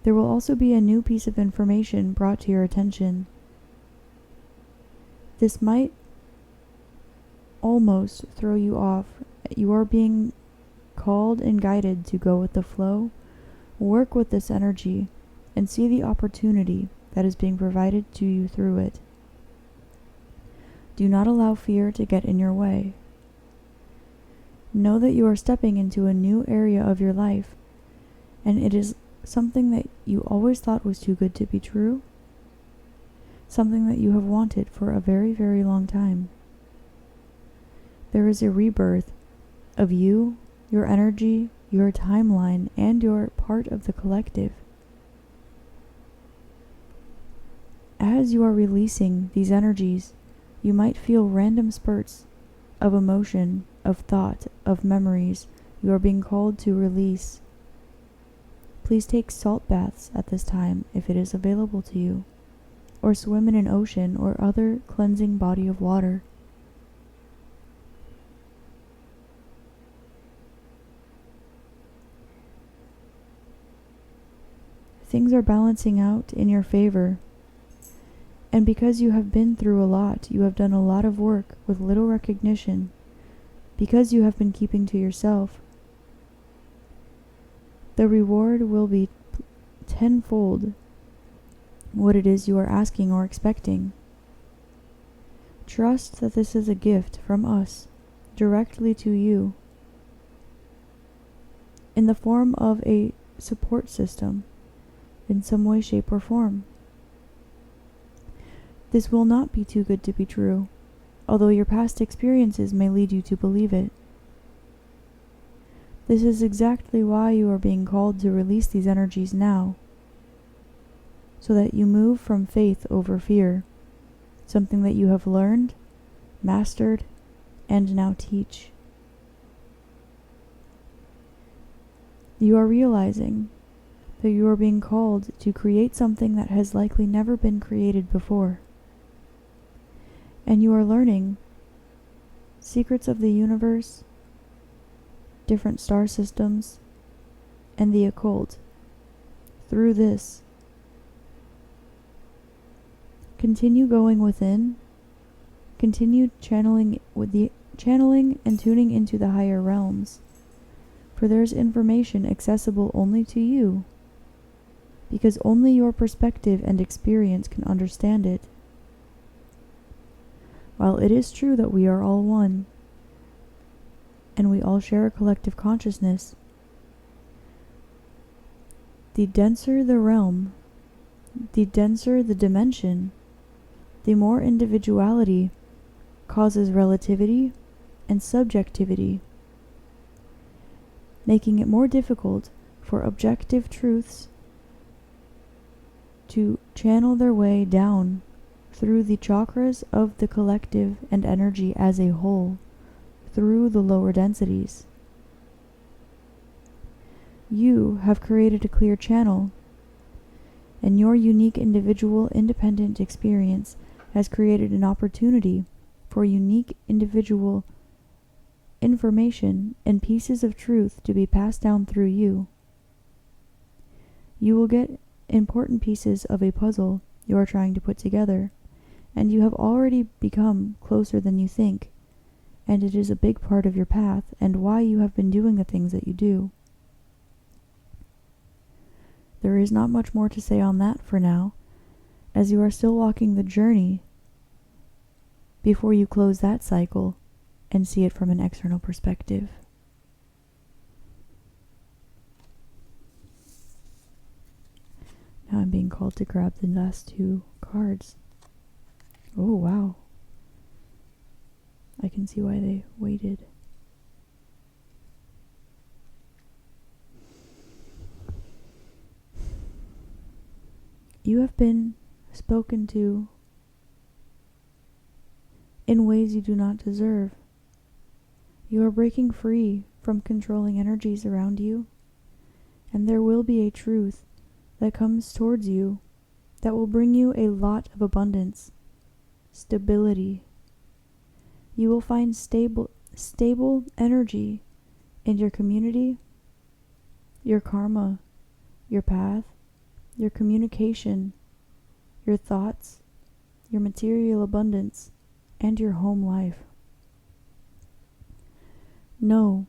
There will also be a new piece of information brought to your attention. This might almost throw you off. You are being called and guided to go with the flow, work with this energy, and see the opportunity that is being provided to you through it. Do not allow fear to get in your way. Know that you are stepping into a new area of your life, and it is something that you always thought was too good to be true, something that you have wanted for a very, very long time. There is a rebirth of you, your energy, your timeline, and your part of the collective. As you are releasing these energies, you might feel random spurts of emotion, of thought, of memories you are being called to release. Please take salt baths at this time if it is available to you, or swim in an ocean or other cleansing body of water. Things are balancing out in your favor, and because you have been through a lot, you have done a lot of work with little recognition, because you have been keeping to yourself. The reward will be tenfold what it is you are asking or expecting. Trust that this is a gift from us, directly to you, in the form of a support system, in some way, shape, or form. This will not be too good to be true, although your past experiences may lead you to believe it. This is exactly why you are being called to release these energies now, so that you move from faith over fear, something that you have learned, mastered, and now teach. You are realizing that you are being called to create something that has likely never been created before. And you are learning secrets of the universe, different star systems, and the occult through this. Continue going within. Continue channeling and tuning into the higher realms, for there's information accessible only to you, because only your perspective and experience can understand it. While it is true that we are all one, and we all share a collective consciousness, the denser the realm, the denser the dimension, the more individuality causes relativity and subjectivity, making it more difficult for objective truths to channel their way down through the chakras of the collective and energy as a whole, through the lower densities. You have created a clear channel, and your unique individual independent experience has created an opportunity for unique individual information and pieces of truth to be passed down through you. You will get important pieces of a puzzle you are trying to put together, and you have already become closer than you think, and it is a big part of your path and why you have been doing the things that you do. There is not much more to say on that for now, as you are still walking the journey before you close that cycle and see it from an external perspective. Now I'm being called to grab the last two cards. Oh, wow. I can see why they waited. You have been spoken to in ways you do not deserve. You are breaking free from controlling energies around you, and there will be a truth that comes towards you that will bring you a lot of abundance, stability. You will find stable energy in your community, your karma, your path, your communication, your thoughts, your material abundance, and your home life. Know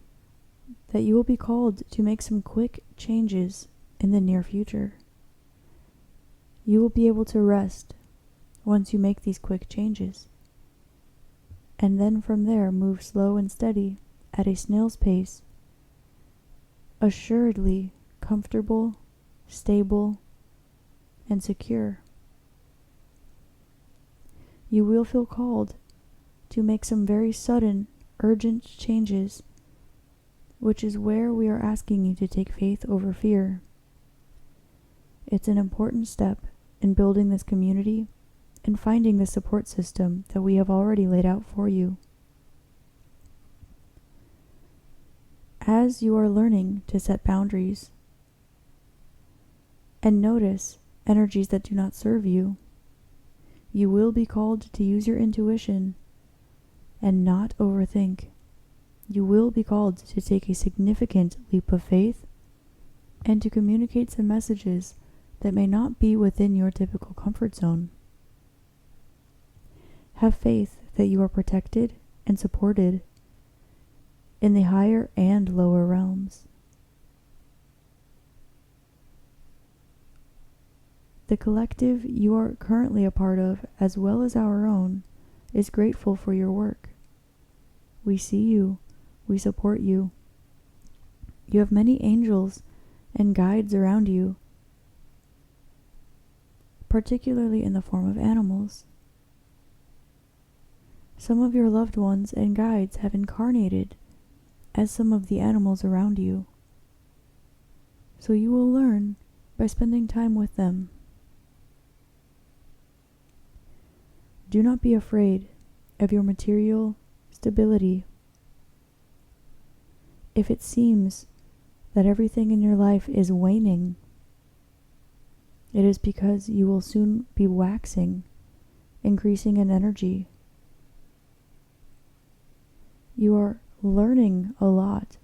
that you will be called to make some quick changes in the near future. You will be able to rest once you make these quick changes, and then from there move slow and steady at a snail's pace, assuredly comfortable, stable, and secure. You will feel called to make some very sudden, urgent changes, which is where we are asking you to take faith over fear. It's an important step in building this community and finding the support system that we have already laid out for you. As you are learning to set boundaries and notice energies that do not serve you, you will be called to use your intuition and not overthink. You will be called to take a significant leap of faith and to communicate some messages that may not be within your typical comfort zone. Have faith that you are protected and supported in the higher and lower realms. The collective you are currently a part of, as well as our own, is grateful for your work. We see you. We support you. You have many angels and guides around you, particularly in the form of animals. Some of your loved ones and guides have incarnated as some of the animals around you, so you will learn by spending time with them. Do not be afraid of your material stability. If it seems that everything in your life is waning, it is because you will soon be waxing, increasing in energy. You are learning a lot,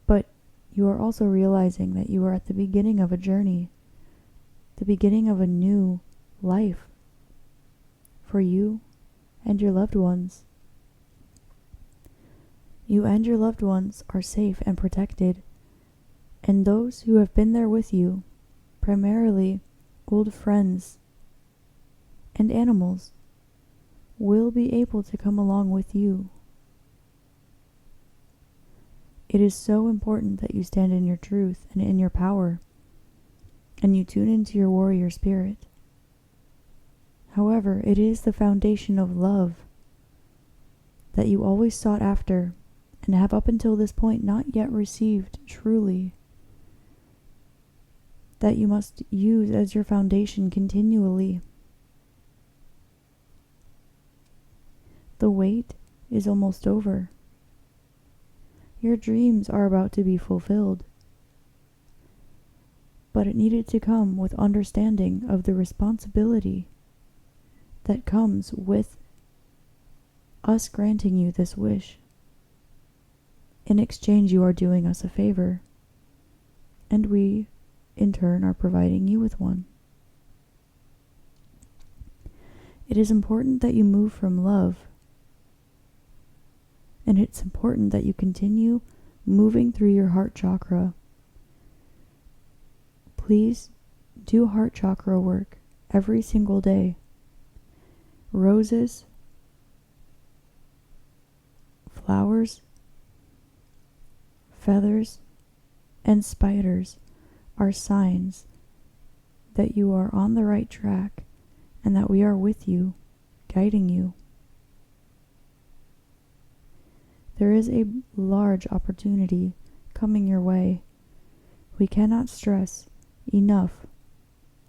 but you are also realizing that you are at the beginning of a journey, the beginning of a new life for you and your loved ones. You and your loved ones are safe and protected, and those who have been there with you, primarily old friends and animals, will be able to come along with you. It is so important that you stand in your truth and in your power, and you tune into your warrior spirit. However, it is the foundation of love that you always sought after and have up until this point not yet received truly, that you must use as your foundation continually. The wait is almost over. Your dreams are about to be fulfilled, but it needed to come with understanding of the responsibility that comes with us granting you this wish. In exchange, you are doing us a favor, and we, in turn, are providing you with one. It is important that you move from love, and it's important that you continue moving through your heart chakra. Please do heart chakra work every single day. Roses, flowers, feathers, and spiders are signs that you are on the right track and that we are with you, guiding you. There is a large opportunity coming your way. We cannot stress enough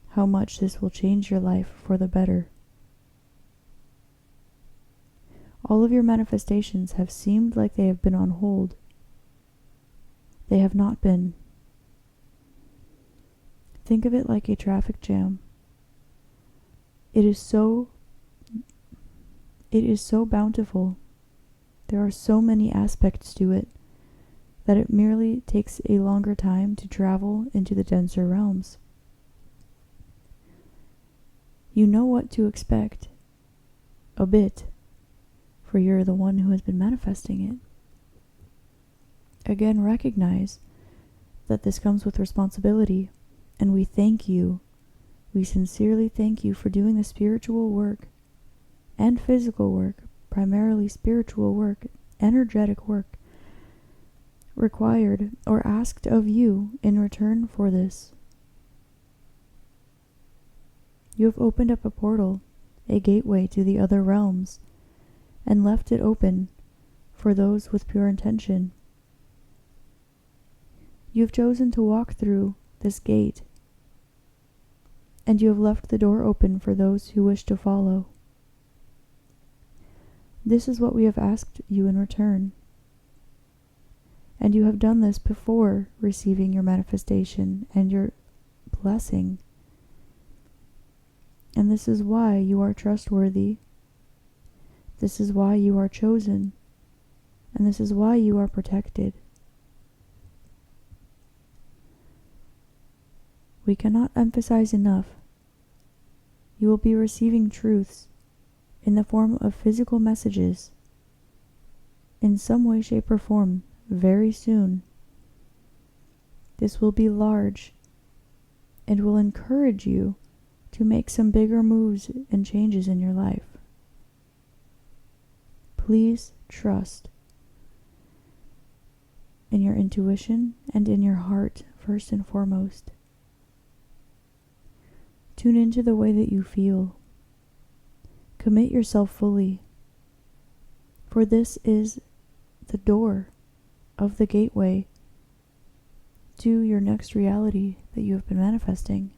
how much this will change your life for the better. All of your manifestations have seemed like they have been on hold. They have not been. Think of it like a traffic jam. It is so bountiful. There are so many aspects to it that it merely takes a longer time to travel into the denser realms. You know what to expect, a bit, for you're the one who has been manifesting it. Again, recognize that this comes with responsibility, and we thank you. We sincerely thank you for doing the spiritual work and physical work, primarily spiritual work, energetic work, required or asked of you in return for this. You have opened up a portal, a gateway to the other realms, and left it open for those with pure intention. You have chosen to walk through this gate, and you have left the door open for those who wish to follow. This is what we have asked you in return. And you have done this before receiving your manifestation and your blessing. And this is why you are trustworthy. This is why you are chosen. And this is why you are protected. We cannot emphasize enough. You will be receiving truths in the form of physical messages in some way, shape, or form very soon. This will be large and will encourage you to make some bigger moves and changes in your life. Please trust in your intuition and in your heart first and foremost. Tune into the way that you feel. Commit yourself fully, for this is the door of the gateway to your next reality that you have been manifesting.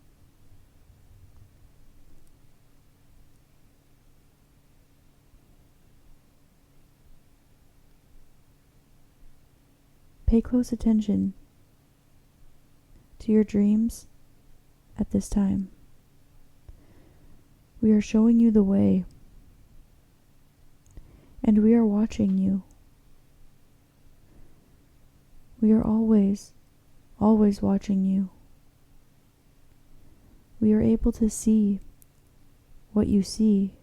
Pay close attention to your dreams at this time. We are showing you the way, and we are watching you. We are always watching you. We are able to see what you see,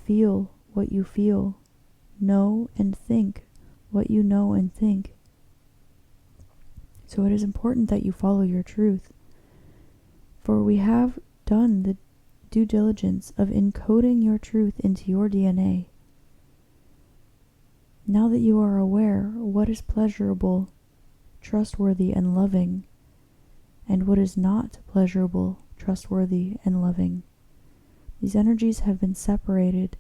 feel what you feel, know and think what you know and think. So it is important that you follow your truth, for we have done the due diligence of encoding your truth into your DNA. Now that you are aware what is pleasurable, trustworthy, and loving, and what is not pleasurable, trustworthy, and loving, these energies have been separated,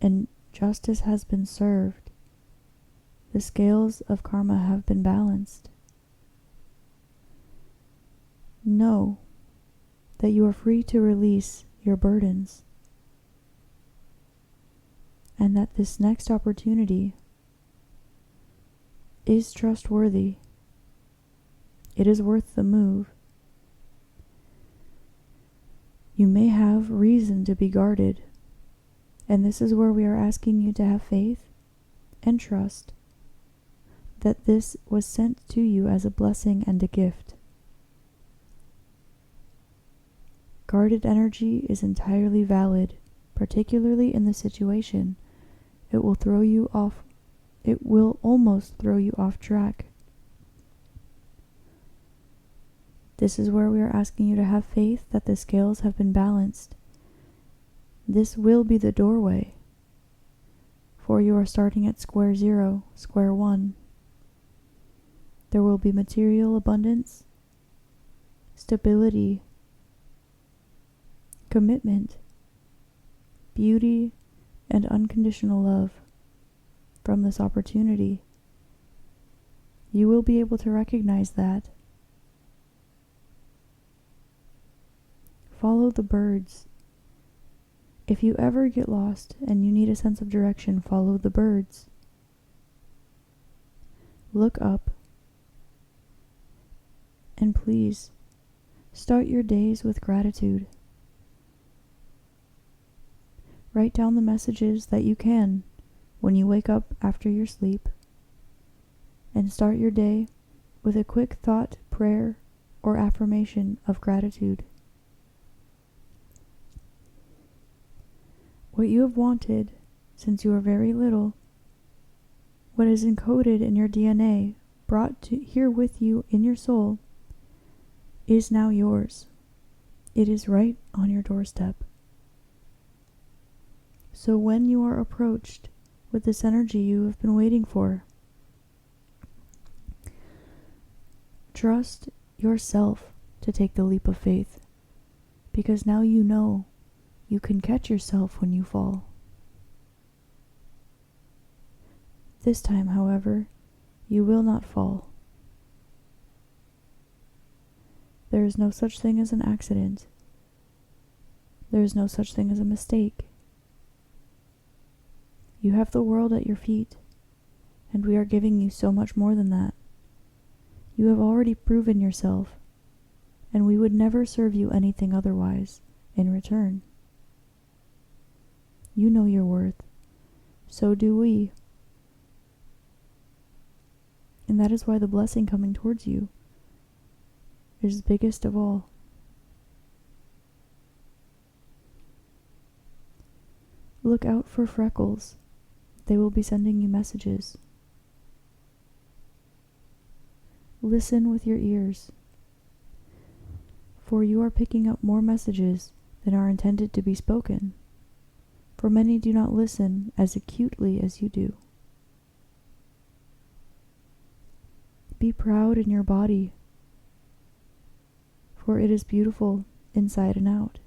and justice has been served. The scales of karma have been balanced. Know that you are free to release your burdens, and that this next opportunity is trustworthy. It is worth the move. You may have reason to be guarded, and this is where we are asking you to have faith and trust that this was sent to you as a blessing and a gift. Guarded energy is entirely valid, particularly in this situation. It will throw you off. It will almost throw you off track. This is where we are asking you to have faith that the scales have been balanced. This will be the doorway, for you are starting at square zero, square one. There will be material abundance, stability, commitment, beauty, and unconditional love from this opportunity. You will be able to recognize that. Follow the birds. If you ever get lost and you need a sense of direction, follow the birds. Look up. And please, start your days with gratitude. Write down the messages that you can when you wake up after your sleep, and start your day with a quick thought, prayer, or affirmation of gratitude. What you have wanted since you were very little, what is encoded in your DNA, brought to here with you in your soul, is now yours. It is right on your doorstep. So when you are approached with this energy you have been waiting for, trust yourself to take the leap of faith, because now you know you can catch yourself when you fall. This time, however, you will not fall. There is no such thing as an accident. There is no such thing as a mistake. You have the world at your feet, and we are giving you so much more than that. You have already proven yourself, and we would never serve you anything otherwise in return. You know your worth. So do we. And that is why the blessing coming towards you is biggest of all. Look out for freckles. They will be sending you messages. Listen with your ears, for you are picking up more messages than are intended to be spoken. For many do not listen as acutely as you do. Be proud in your body, for it is beautiful inside and out.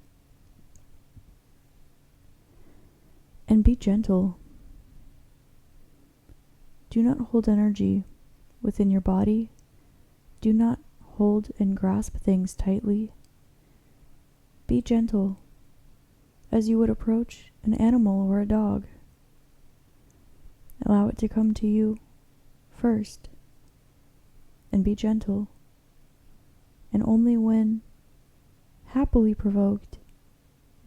And be gentle. Do not hold energy within your body. Do not hold and grasp things tightly. Be gentle, as you would approach an animal or a dog. Allow it to come to you first, and be gentle, and only when happily provoked,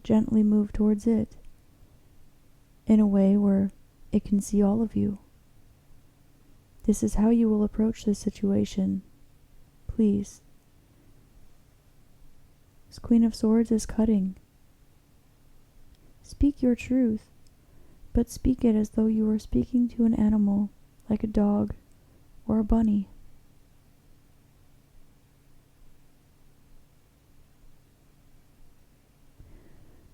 gently move towards it in a way where it can see all of you. This is how you will approach this situation. Please. This Queen of Swords is cutting. Speak your truth, but speak it as though you were speaking to an animal, like a dog or a bunny.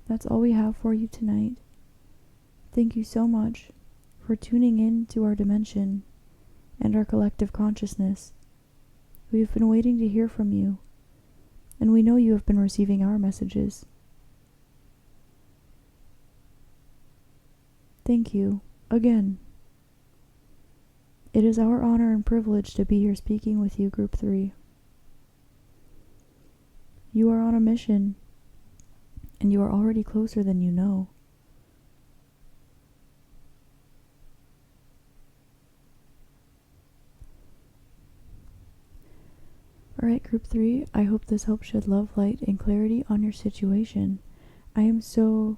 That's all we have for you tonight. Thank you so much for tuning in to our dimension and our collective consciousness. We have been waiting to hear from you, and we know you have been receiving our messages. Thank you, again. It is our honor and privilege to be here speaking with you, Group 3. You are on a mission, and you are already closer than you know. Alright, Group 3, I hope this helps shed love, light, and clarity on your situation. I am so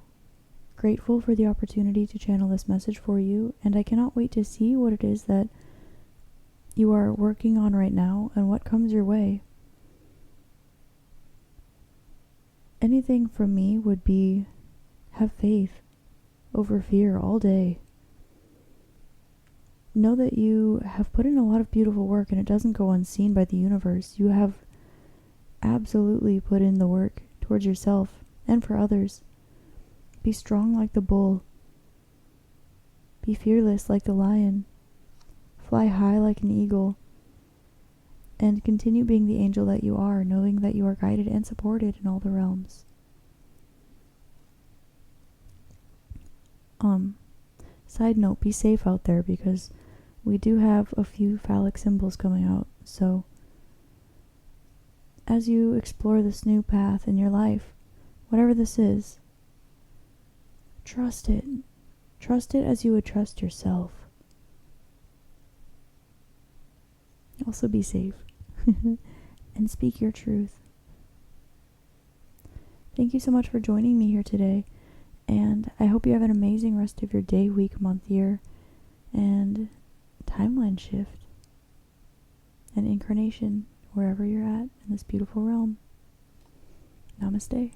grateful for the opportunity to channel this message for you, and I cannot wait to see what it is that you are working on right now and what comes your way. Anything from me would be have faith over fear all day. Know that you have put in a lot of beautiful work, and it doesn't go unseen by the universe. You have absolutely put in the work towards yourself and for others. Be strong like the bull. Be fearless like the lion. Fly high like an eagle. And continue being the angel that you are, knowing that you are guided and supported in all the realms. Side note, be safe out there, because we do have a few phallic symbols coming out. So as you explore this new path in your life, whatever this is, trust it. Trust it as you would trust yourself. Also be safe and speak your truth. Thank you so much for joining me here today, and I hope you have an amazing rest of your day, week, month, year, and timeline shift and incarnation wherever you're at in this beautiful realm. Namaste.